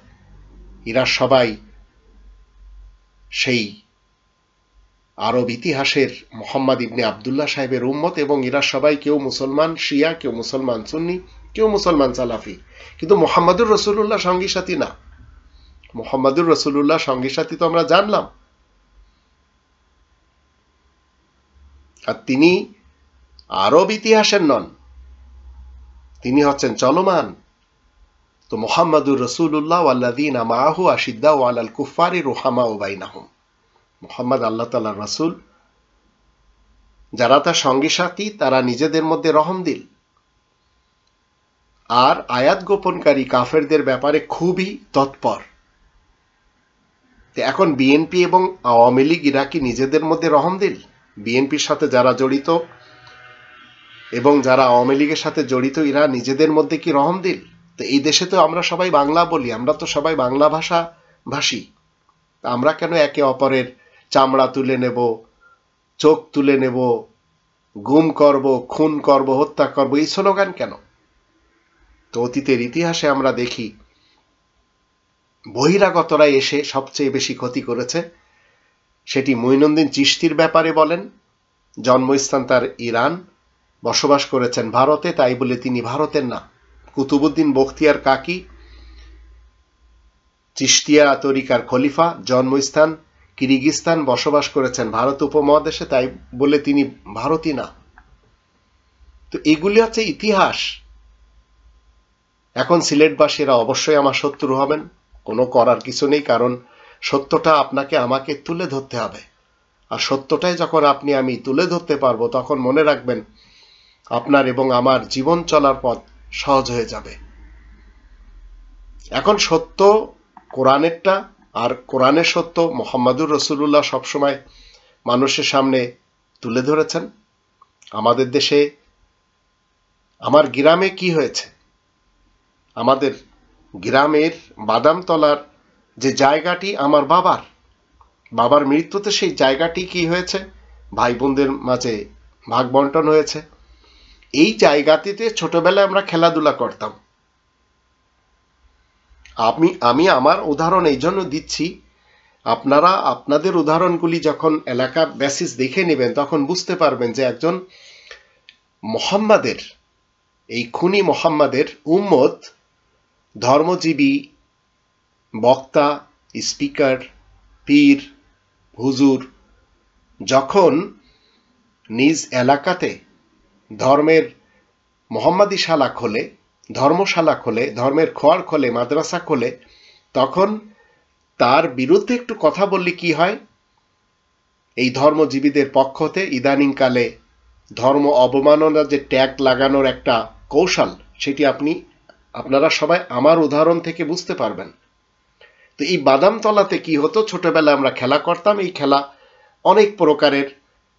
এরা সবাই সেই আরব ইতিহাসের মোহাম্মদ ইবনে আবদুল্লাহ সাহেবের উম্মত, এবং এরা সবাই কেউ মুসলমান শিয়া, কেউ মুসলমান সুন্নি, কেউ মুসলমান সালাফি, কিন্তু মোহাম্মদুর রসুল্লাহ সঙ্গী সাথী না। মোহাম্মদুর রসুল্লাহ সঙ্গী সাথী তো আমরা জানলাম, আর তিনি আরব ইতিহাসের নন, তিনি হচ্ছেন চলমান। তো মোহাম্মদুর রসুল্লাহ ওয়াল্লাযীনা মাআহু আশিদ্দাউ আলাল কুফফারি রুহামাউ বাইনাহুম। মোহাম্মদ আল্লাহ তাআলার রাসূল, যারা তার সঙ্গী সাথী তারা নিজেদের মধ্যে রহমদিল, আর আয়াত গোপনকারী কাফেরদের ব্যাপারে খুবই তৎপর। এখন বিএনপি এবং আওয়ামী লীগ এরা কি নিজেদের মধ্যে রহমদিল? বিএনপির সাথে যারা জড়িত এবং যারা আওয়ামী লীগের সাথে জড়িত এরা নিজেদের মধ্যে কি রহমদিল? তো এই দেশে তো আমরা সবাই বাংলা বলি, আমরা তো সবাই বাংলা ভাষা ভাষী, আমরা কেন একে অপরের চামড়া তুলে নেব, চোখ তুলে নেব, গুম করব, খুন করব, হত্যা করব, এই স্লোগান কেন? তো অতীতের ইতিহাসে আমরা দেখি বহিরাগতরা এসে সবচেয়ে বেশি ক্ষতি করেছে। সেটি মুঈনুদ্দিন চিশতির ব্যাপারে বলেন, জন্মস্থান তার ইরান, বসবাস করেছেন ভারতে, তাই বলে তিনি ভারতের না। কুতুবউদ্দিন বখতিয়ার কাকি, চিশতিয়া তরিকার খলিফা, জন্মস্থান কিরগিজস্তান, বসবাস করেছেন ভারত উপমহাদেশে, তাই বলে তিনি ভারতী না। তো এগুলি হচ্ছে ইতিহাস। এখন সিলেটবাসীরা অবশ্যই আমার শত্রু হবেন, কোনো করার কিছু নেই, কারণ সত্যটা আপনাকে আমাকে তুলে ধরতে হবে, আর সত্যটাই যখন আপনি আমি তুলে ধরতে পারবো তখন মনে রাখবেন আপনার এবং আমার জীবন চলার পথ সহজ হয়ে যাবে। এখন সত্য কোরআনেরটা, আর কোরআনের সত্য মুহাম্মদুর রাসূলুল্লাহ সবসময় মানুষের সামনে তুলে ধরেছেন। আমাদের দেশে, আমার গ্রামে কি হয়েছে, আমাদের গ্রামের বাদামতলার যে জায়গাটি আমার বাবার মৃত্যুতে সেই জায়গাটি কি হয়েছে, ভাই বোনদের মাঝে ভাগ বন্টন হয়েছে। এই জায়গাটিতে ছোটবেলায় আমরা খেলাধুলা করতাম। আমি আমার উদাহরণ এই জন্য দিচ্ছি, আপনারা আপনাদের উদাহরণগুলি যখন এলাকা বেসিস দেখে নেবেন তখন বুঝতে পারবেন যে একজন মুহাম্মাদের, এই খুনি মুহাম্মাদের উম্মত, ধর্মজীবী, বক্তা, স্পিকার, পীর, হুজুর যখন নিজ এলাকাতে ধর্মের মোহাম্মদী শালা খোলে, ধর্মশালা খোলে, ধর্মের খোয়ার খোলে, মাদ্রাসা খোলে, তখন তার বিরুদ্ধে একটু কথা বললে কি হয়, এই ধর্মজীবীদের পক্ষতে ইদানিংকালে ধর্ম অবমাননা যে ট্যাগ লাগানোর একটা কৌশল, সেটি আপনারা সবাই আমার উদাহরণ থেকে বুঝতে পারবেন। তো এই বাদামতলাতে কি হতো, ছোটবেলায় আমরা খেলা করতাম, এই খেলা অনেক প্রকারের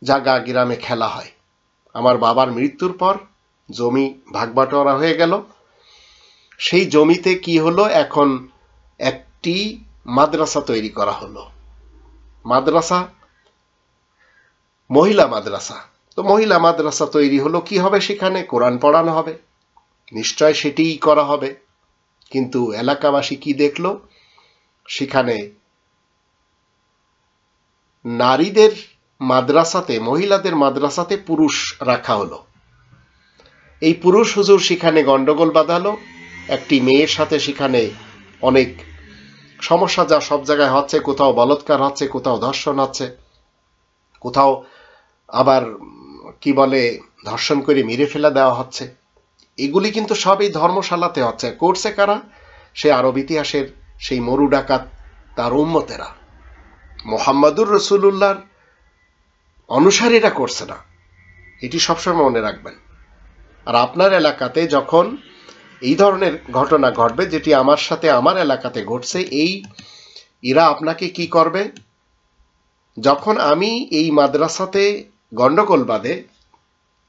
জায়গা গ্রামে খেলা হয়। আমার বাবার মৃত্যুর পর জমি ভাগবাটোয়ারা হয়ে গেল, সেই জমিতে কি হলো, এখন একটি মাদ্রাসা তৈরি করা হলো, মাদ্রাসা, মহিলা মাদ্রাসা। তো মহিলা মাদ্রাসা তৈরি হলো, কি হবে সেখানে, কোরআন পড়ানো হবে, নিশ্চয় সেটিই করা হবে। কিন্তু এলাকাবাসী কি দেখলো, সেখানে নারীদের মাদ্রাসাতে, মহিলাদের মাদ্রাসাতে পুরুষ রাখা হলো। এই পুরুষ হুজুর সেখানে গন্ডগোল বাঁধালো, একটি মেয়ের সাথে সেখানে অনেক সমস্যা, যা সব জায়গায় হচ্ছে, কোথাও বলৎকার হচ্ছে, কোথাও ধর্ষণ হচ্ছে, কোথাও আবার কি বলে ধর্ষণ করে মেরে ফেলা দেওয়া হচ্ছে। এগুলি কিন্তু সব এই ধর্মশালাতে হচ্ছে। করছে কারা? সে আরব ইতিহাসের সেই মরু ডাকাত তার উম্মতেরা, মুহাম্মাদুর রাসূলুল্লাহর অনুসারীরা করছে না। এটি সবসময় মনে রাখবেন। আর আপনার এলাকাতে যখন এই ধরনের ঘটনা ঘটবে, যেটি আমার সাথে আমার এলাকাতে ঘটছে, এরা আপনাকে কি করবে? যখন আমি এই মাদ্রাসাতে গন্ডগোল বাঁধে,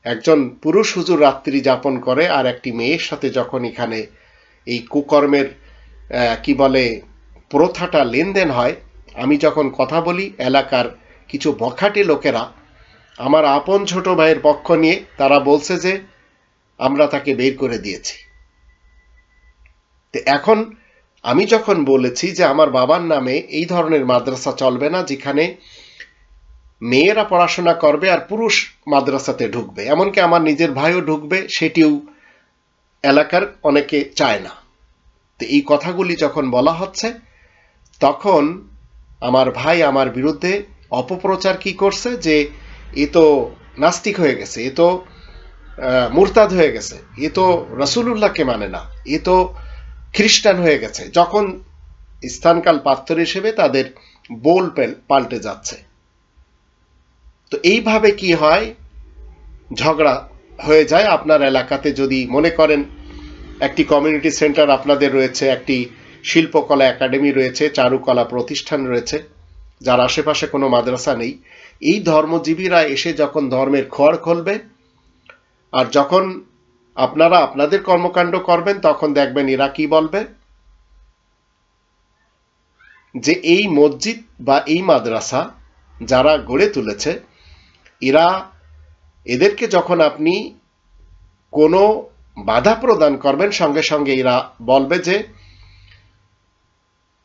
একজন পুরুষ হুজুর রাত্রি যাপন করে আর একটি মেয়ের সাথে যখন এখানে এই কুকর্মের কি বলে প্রথাটা লেনদেন হয়, আমি যখন কথা বলি, এলাকার কিছু বখাটে লোকেরা আমার আপন ছোট ভাইয়ের পক্ষ নিয়ে তারা বলছে যে আমরা তাকে বের করে দিয়েছি। তো এখন আমি যখন বলেছি যে আমার বাবার নামে এই ধরনের মাদ্রাসা চলবে না, যেখানে মেয়েরা পড়াশোনা করবে আর পুরুষ মাদ্রাসাতে ঢুকবে, এমনকি আমার নিজের ভাইও ঢুকবে, সেটিও এলাকার অনেকে চায় না। তো এই কথাগুলি যখন বলা হচ্ছে, তখন আমার ভাই আমার বিরুদ্ধে অপপ্রচার কি করছে যে এ তো নাস্তিক হয়ে গেছে, এ তো মুরতাদ হয়ে গেছে, এ তো রাসূলুল্লাহকে মানে না, এ তো খ্রিস্টান হয়ে গেছে। যখন স্থানকাল পাত্র হিসেবে তাদের বোল পাল্টে যাচ্ছে। তো এইভাবে কি হয়, ঝগড়া হয়ে যায়। আপনার এলাকাতে যদি মনে করেন একটি কমিউনিটি সেন্টার আপনাদের রয়েছে, একটি শিল্পকলা একাডেমি রয়েছে, চারুকলা প্রতিষ্ঠান রয়েছে, যার আশেপাশে কোনো মাদ্রাসা নেই, এই ধর্মজীবীরা এসে যখন ধর্মের খোয়ার খুলবে আর যখন আপনারা আপনাদের কর্মকাণ্ড করবেন, তখন দেখবেন এরা কি বলবে যে এই মসজিদ বা এই মাদ্রাসা যারা গড়ে তুলেছে, এদেরকে যখন আপনি কোনো বাধা প্রদান করবেন, সঙ্গে সঙ্গে এরা বলবে যে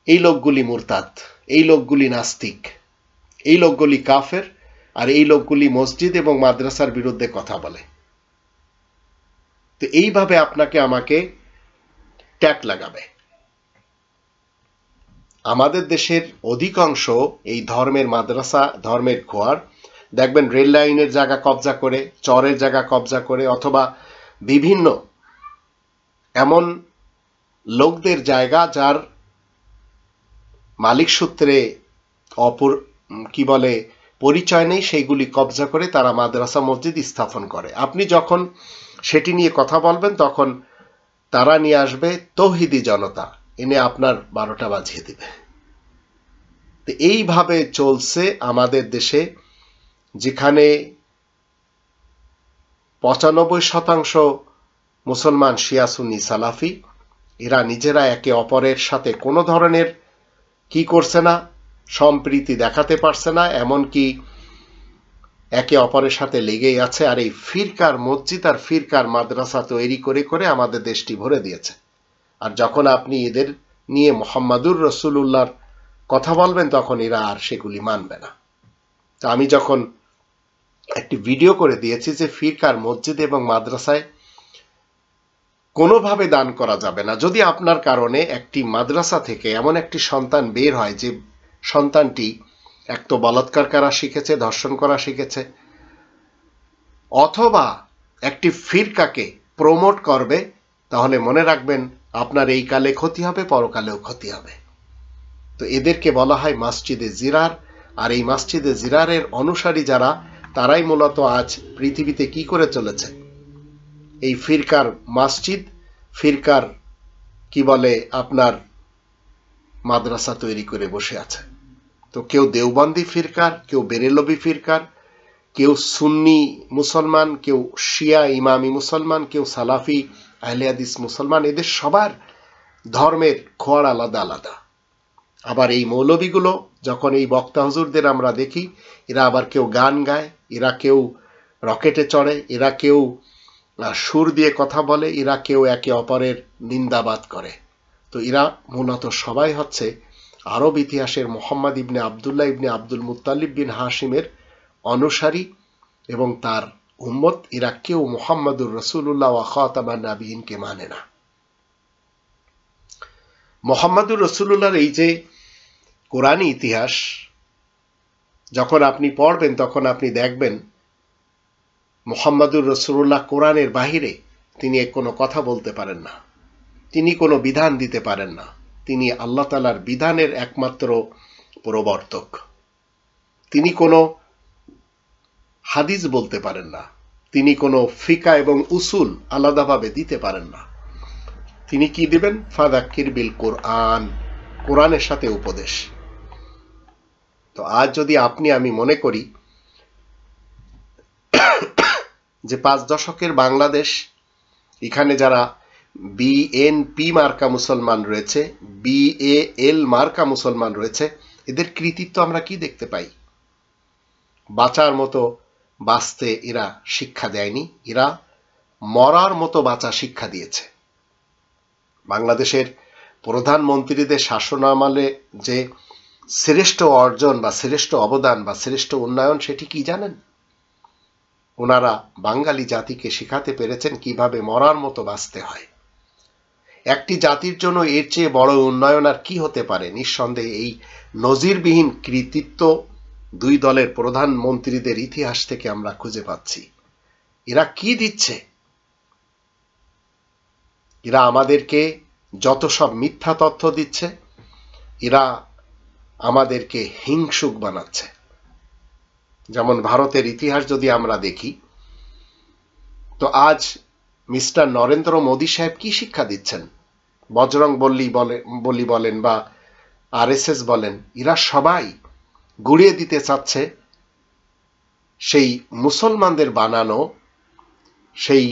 এই লোকগুলি মুরতাদ, এই লোকগুলি নাস্তিক, এই লোকগুলি কাফের, আর এই লোকগুলি মসজিদ এবং মাদ্রাসার বিরুদ্ধে কথা বলে। তো এইভাবে আপনাকে আমাকে ট্যাগ লাগাবে। আমাদের দেশের অধিকাংশ এই ধর্মের মাদ্রাসা, ধর্মের খোয়ার, দেখবেন রেল লাইনের জায়গা কবজা করে, চরের জায়গা কবজা করে, অথবা বিভিন্ন এমন লোকদের জায়গা যার মালিক সূত্রে কি বলে পরিচয় নেই, সেইগুলি কবজা করে তারা মাদ্রাসা মসজিদ স্থাপন করে। আপনি যখন সেটি নিয়ে কথা বলবেন, তখন তারা নিয়ে আসবে তৌহিদি জনতা, এনে আপনার 12টা বাজিয়ে দিবে। তো এইভাবে চলছে আমাদের দেশে, যেখানে 95% মুসলমান শিয়া সুন্নি সালাফি, এরা নিজেরা একে অপরের সাথে কোনো ধরনের কি করছে না, সম্প্রীতি দেখাতে পারছে না, এমনকি একে অপরের সাথে লেগেই আছে। আর এই ফিরকার মসজিদ আর ফিরকার মাদ্রাসা তৈরি করে করে আমাদের দেশটি ভরে দিয়েছে। আর যখন আপনি এদের নিয়ে মুহাম্মাদুর রাসূলুল্লাহর কথা বলবেন, তখন এরা আর সেগুলি মানবে না। তো আমি যখন একটি ভিডিও করে দিয়েছি যে ফিরকার মসজিদ এবং মাদ্রাসায় কোনোভাবে দান করা যাবে না। যদি আপনার কারণে একটি মাদ্রাসা থেকে এমন একটি সন্তান বের হয় যে সন্তানটি এক তো বলাৎকার করা শিখেছে, ধর্ষণ করা শিখেছে, অথবা একটি ফিরকাকে প্রমোট করবে, তাহলে মনে রাখবেন আপনার এই কালে ক্ষতি হবে, পরকালেও ক্ষতি হবে। তো এদেরকে বলা হয় মসজিদে জিরার। আর এই মসজিদে জিরারের অনুসারী যারা, তারাই মূলত আজ পৃথিবীতে কি করে চলেছে, এই ফিরকার মসজিদ, ফিরকার কি বলে আপনার মাদ্রাসা তৈরি করে বসে আছে। তো কেউ দেওবন্দি ফিরকার, কেউ বেরেলভি ফিরকার, কেউ সুন্নি মুসলমান, কেউ শিয়া ইমামি মুসলমান, কেউ সালাফি আহলে হাদিস মুসলমান, এদের সবার ধর্মের খোয়ার আলাদা আলাদা। আবার এই মৌলবীগুলো যখন এই বক্তা হুজুরদের আমরা দেখি, এরা আবার কেউ গান গায়, এরা কেউ রকেটে চড়ে, এরা কেউ সুর দিয়ে কথা বলে, এরা কেউ একে অপরের নিন্দাবাদ করে। তো এরা মূলত সবাই হচ্ছে আরব ইতিহাসের মোহাম্মদ ইবনে আবদুল্লাহ ইবনে আব্দুল মুত্তালিব বিন হাশিমের অনুসারী এবং তার উম্মত। এরা কেউ মুহাম্মাদুর রাসূলুল্লাহ ওয়া খাতামান নাবিয়িনকে মানে না। মুহাম্মাদুর রাসূলুল্লাহর এই যে কোরআনী ইতিহাস যখন আপনি পড়বেন, তখন আপনি দেখবেন মুহাম্মাদুর রাসূলুল্লাহ কোরআনের বাহিরে তিনি কোনো কথা বলতে পারেন না, তিনি কোনো বিধান দিতে পারেন না। তিনি আল্লাহ তাআলার বিধানের একমাত্র প্রবর্তক। তিনি কোনো হাদিস বলতে পারেন না, তিনি কোনো ফিকা এবং উসুল আলাদাভাবে দিতে পারেন না। তিনি কি দিবেন? ফাযাক্কির বিল কোরআন, কোরআনের সাথে উপদেশ। তো আজ যদি আপনি আমি মনে করি যে 5 দশকের বাংলাদেশ, এখানে যারা বিএনপি মার্কা মুসলমান রয়েছে, বিএএল মার্কা মুসলমান রয়েছে, এদের কৃতিত্ব আমরা কি দেখতে পাই? বাঁচার মতো বাঁচতে এরা শিক্ষা দেয়নি, এরা মরার মতো বাঁচা শিক্ষা দিয়েছে। বাংলাদেশের প্রধানমন্ত্রীদের শাসনামলে যে শ্রেষ্ঠ অর্জন বা শ্রেষ্ঠ অবদান বা শ্রেষ্ঠ উন্নয়ন, সেটি কি জানেন? ওনারা বাঙালি জাতিকে শেখাতে পেরেছেন কিভাবে মরার মতো বাঁচতে হয়। একটি জাতির জন্য এর চেয়ে বড় উন্নয়ন আর কি হতে পারে? নিঃসন্দেহে এই নজিরবিহীন কৃতিত্ব 2 দলের প্রধানমন্ত্রীদের ইতিহাস থেকে আমরা খুঁজে পাচ্ছি। এরা কি দিচ্ছে? এরা আমাদেরকে যত সব মিথ্যা তথ্য দিচ্ছে, এরা আমাদেরকে হিংসুক বানাচ্ছে। যেমন ভারতের ইতিহাস যদি আমরা দেখি, তো আজ মিস্টার নরেন্দ্র মোদী সাহেব কি শিক্ষা দিচ্ছেন? বজরং বলি বলেন বা আরএসএস বলেন, এরা সবাই গুড়িয়ে দিতে চাচ্ছে সেই মুসলমানদের বানানো সেই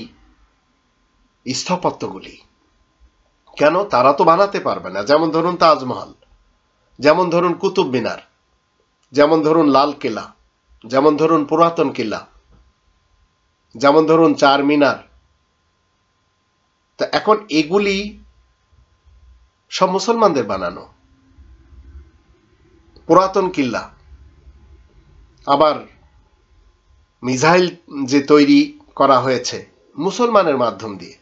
স্থাপত্যগুলি। কেন? তারা তো বানাতে পারবে না। যেমন ধরুন তাজমহল, যেমন ধরুন কুতুব মিনার, যেমন ধরুন লাল কেল্লা, যেমন ধরুন পুরাতন কিল্লা, যেমন ধরুন চার মিনার। তা এখন এগুলি সব মুসলমানদের বানানো পুরাতন কিল্লা। আবার মিসাইল যে তৈরি করা হয়েছে মুসলমানের মাধ্যম দিয়ে,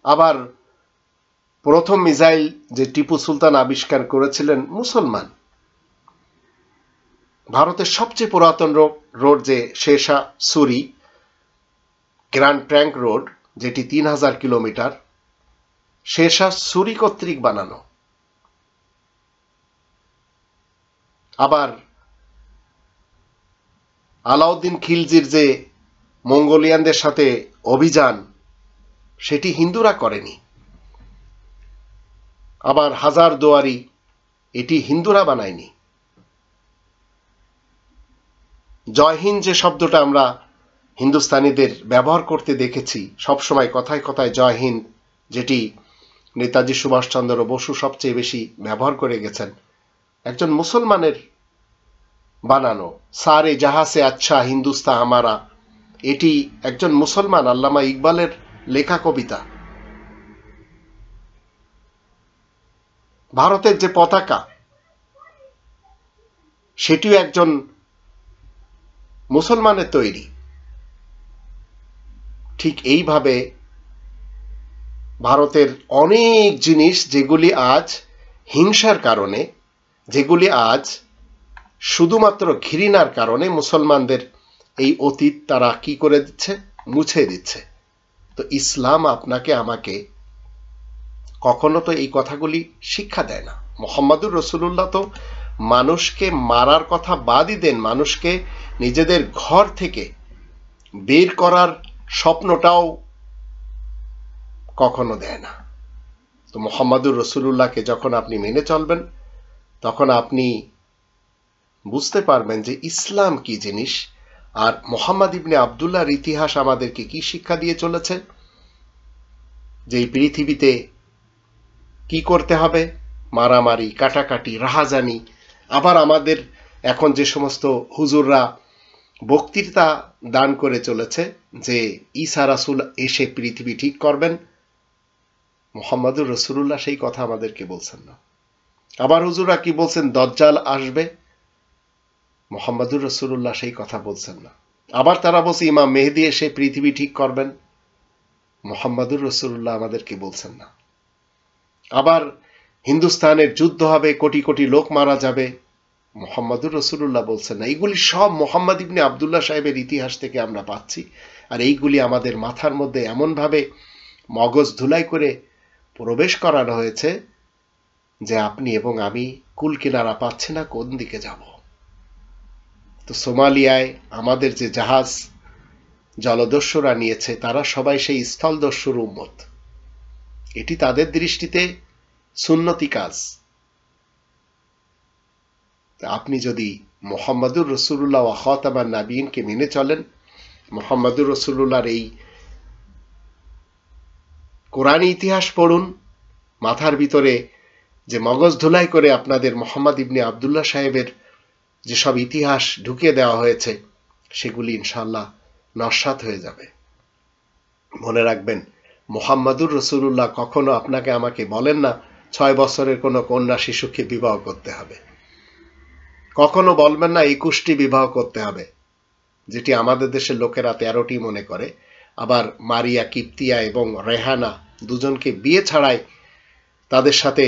আবার প্রথম মিসাইল যে টিপু সুলতান আবিষ্কার করেছিলেন মুসলমান। ভারতের সবচেয়ে পুরাতন রোড যে শেরশাহ সুরি গ্র্যান্ড ট্রাঙ্ক রোড, যেটি 3000 কিলোমিটার, শেরশাহ সুরি কর্তৃক বানানো। আবার আলাউদ্দিন খিলজির যে মঙ্গোলিয়ানদের সাথে অভিযান, সেটি হিন্দুরা করেনি। আবার হাজার দুয়ারি, এটি হিন্দুরা বানায়নি। জয় হিন্দ যে শব্দটা আমরা হিন্দুস্তানিদের ব্যবহার করতে দেখেছি সবসময়, কথায় কথায় জয় হিন্দ, যেটি নেতাজি সুভাষচন্দ্র বসু সবচেয়ে বেশি ব্যবহার করে গেছেন, একজন মুসলমানের বানানো। সারে জাহা সে আচ্ছা হিন্দুস্তান আমারা, এটি একজন মুসলমান আল্লামা ইকবালের লেখা কবিতা। ভারতের যে পতাকা, সেটিও একজন মুসলমানের তৈরি। ঠিক এইভাবে ভারতের অনেক জিনিস যেগুলি আজ হিংসার কারণে, যেগুলি আজ শুধুমাত্র ঘৃণার কারণে মুসলমানদের এই অতীত তারা কি করে দিচ্ছে? মুছে দিচ্ছে। তো ইসলাম আপনাকে আমাকে কখনো তো এই কথাগুলি শিক্ষা দেয় না। মুহাম্মদুর রাসূলুল্লাহ তো মানুষকে মারার কথা বাদই দেন, মানুষকে নিজেদের ঘর থেকে বের করার স্বপ্নটাও কখনো দেয় না। তো মুহাম্মদুর রাসূলুল্লাহকে যখন আপনি মেনে চলবেন, তখন আপনি বুঝতে পারবেন যে ইসলাম কি জিনিস, আর মুহাম্মদ ইবনে আব্দুল্লাহর ইতিহাস আমাদেরকে কি শিক্ষা দিয়ে চলেছে, যে এই পৃথিবীতে কি করতে হবে? মারামারি, কাটাকাটি, রাহাজানি। আবার আমাদের এখন যে সমস্ত হুজুররা বক্তৃতা দান করে চলেছে যে ঈসা রাসূল এসে পৃথিবী ঠিক করবেন, মুহাম্মদুর রাসূলুল্লাহ সেই কথা আমাদেরকে বলছেন না। আবার হুজুররা কি বলছেন? দাজ্জাল আসবে, মুহাম্মদুর রাসূলুল্লাহ সেই কথা বলছেন না। আবার তারা বলছে ইমাম মেহেদী এসে পৃথিবী ঠিক করবেন, মুহাম্মদুর রাসূলুল্লাহ আমাদেরকে বলছেন না। আবার হিন্দুস্তানের যুদ্ধ হবে, কোটি কোটি লোক মারা যাবে, মুহাম্মদুর রাসূলুল্লাহ বলছেন না। এইগুলি সব মুহাম্মদ ইবনে আব্দুল্লাহ সাহেবের ইতিহাস থেকে আমরা পাচ্ছি। আর এইগুলি আমাদের মাথার মধ্যে এমনভাবে মগজ ধুলাই করে প্রবেশ করানো হয়েছে যে আপনি এবং আমি কুল কিনারা পাচ্ছি না, কোন দিকে যাব। তো সোমালিয়ায় আমাদের যে জাহাজ জলদস্যুরা নিয়েছে, তারা সবাই সেই স্থলদস্যুর উম্মত। এটি তাদের দৃষ্টিতে সুন্নতি কাজ। আপনি যদি মুহাম্মাদুর রাসূলুল্লাহ ওয়া খাতামান নাবিয়িনকে মেনে চলেন, মুহাম্মাদুর রাসূলুল্লাহর এই কোরআনী ইতিহাস পড়ুন, মাথার ভিতরে যে মগজ ধুলাই করে আপনাদের মুহাম্মদ ইবনে আব্দুল্লাহ সাহেবের যেসব ইতিহাস ঢুকিয়ে দেওয়া হয়েছে, সেগুলি ইনশাআল্লাহ নস্যাৎ হয়ে যাবে। মনে রাখবেন, মুহাম্মাদুর রাসূলুল্লাহ কখনো আপনাকে আমাকে বলেন না 6 বছরের কোনো কন্যা শিশুকে বিবাহ করতে হবে। কখনো বলবেন না 21টি বিবাহ করতে হবে, যেটি আমাদের দেশের লোকেরা 13টি মনে করে। আবার মারিয়া কিপ্তিয়া এবং রেহানা দুজনকে বিয়ে ছাড়াই তাদের সাথে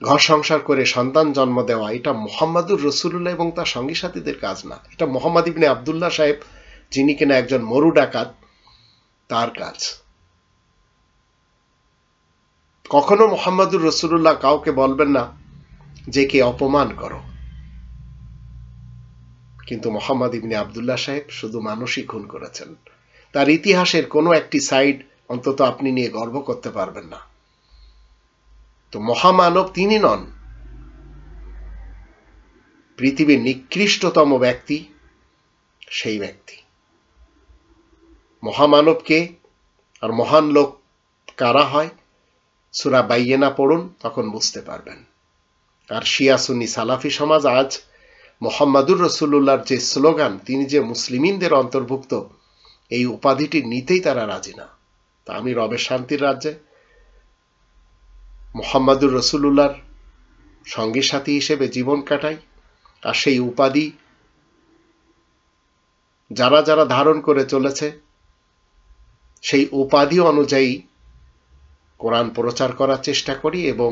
ঘর সংসার করে সন্তান জন্ম দেওয়া, এটা মুহাম্মাদুর রাসূলুল্লাহ এবং তার সঙ্গী সাথীদের কাজ না। এটা মুহাম্মদ ইবনে আব্দুল্লাহ সাহেব, যিনি কিনা একজন মরু ডাকাত, তার কাজ। কখনো মুহাম্মাদুর রাসূলুল্লাহ কাউকে বলবেন না যে কে অপমান করো। কিন্তু মুহাম্মদ ইবনে আব্দুল্লাহ সাহেব শুধু মানুষই খুন করেছেন। তার ইতিহাসের কোনো একটি সাইড অন্তত আপনি নিয়ে গর্ব করতে পারবেন না। তো মহামানব তিনি নন, পৃথিবীর নিকৃষ্টতম ব্যক্তি সেই ব্যক্তি। মহামানবকে আর মহান লোক কারা হয়, সূরা বাইয়িনা পড়ুন, তখন বুঝতে পারবেন। আর শিয়া সুন্নি সালাফি সমাজ আজ মুহাম্মাদুর রাসূলুল্লাহর যে স্লোগান, তিনি যে মুসলিমিনদের অন্তর্ভুক্ত, এই উপাধিটি নিতেই তারা রাজি না। তা আমি রবের শান্তির রাজ্যে মুহাম্মাদুর রাসূলুল্লাহর সঙ্গী সাথী হিসেবে জীবন কাটাই, আর সেই উপাধি যারা যারা ধারণ করে চলেছে, সেই উপাধি অনুযায়ী কোরআন প্রচার করার চেষ্টা করি এবং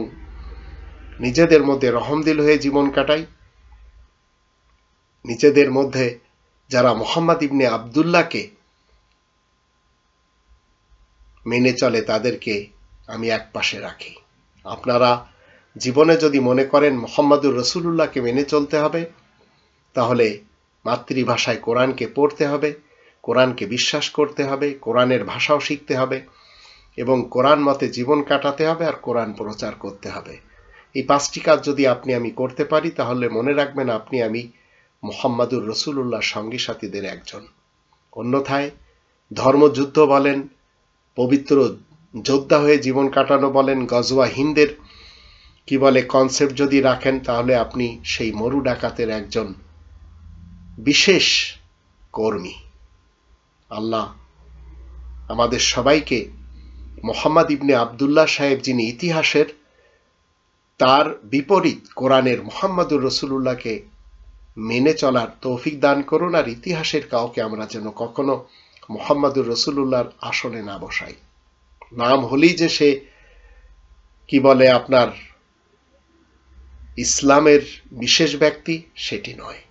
নিজেদের মধ্যে রহমদিল হয়ে জীবন কাটাই। নিজেদের মধ্যে যারা মুহাম্মদ ইবনে আব্দুল্লাহকে মেনে চলে, তাদেরকে আমি এক পাশে রাখি। আপনারা জীবনে যদি মনে করেন মুহাম্মাদুর রাসূলুল্লাহকে মেনে চলতে হবে, তাহলে মাতৃভাষায় কোরআনকে পড়তে হবে, কোরআনকে বিশ্বাস করতে হবে, কোরআনের ভাষাও শিখতে হবে এবং কোরআন মতে জীবন কাটাতে হবে, আর কোরআন প্রচার করতে হবে। এই 5টি কাজ যদি আপনি আমি করতে পারি, তাহলে মনে রাখবেন আপনি আমি মুহাম্মাদুর রাসূলুল্লাহর সঙ্গী সাথীদের একজন। অন্যথায় ধর্মযুদ্ধ বলেন, পবিত্র যোদ্ধা হয়ে জীবন কাটানো বলেন, গজওয়া হিন্দের কি বলে কনসেপ্ট যদি রাখেন, তাহলে আপনি সেই মরু ডাকাতের একজন বিশেষ কর্মী। আল্লাহ আমাদের সবাইকে মুহাম্মদ ইবনে আব্দুল্লাহ সাহেব, যিনি ইতিহাসের, তার বিপরীত কোরআনের মুহাম্মাদুর রাসূলুল্লাহকে মেনে চলার তৌফিক দান করুন। আর ইতিহাসের কাউকে আমরা যেন কখনো মুহাম্মাদুর রাসূলুল্লাহর আসনে না বসাই। নাম হলেই যে সে কি বলে আপনার ইসলামের বিশেষ ব্যক্তি, সেটি নয়।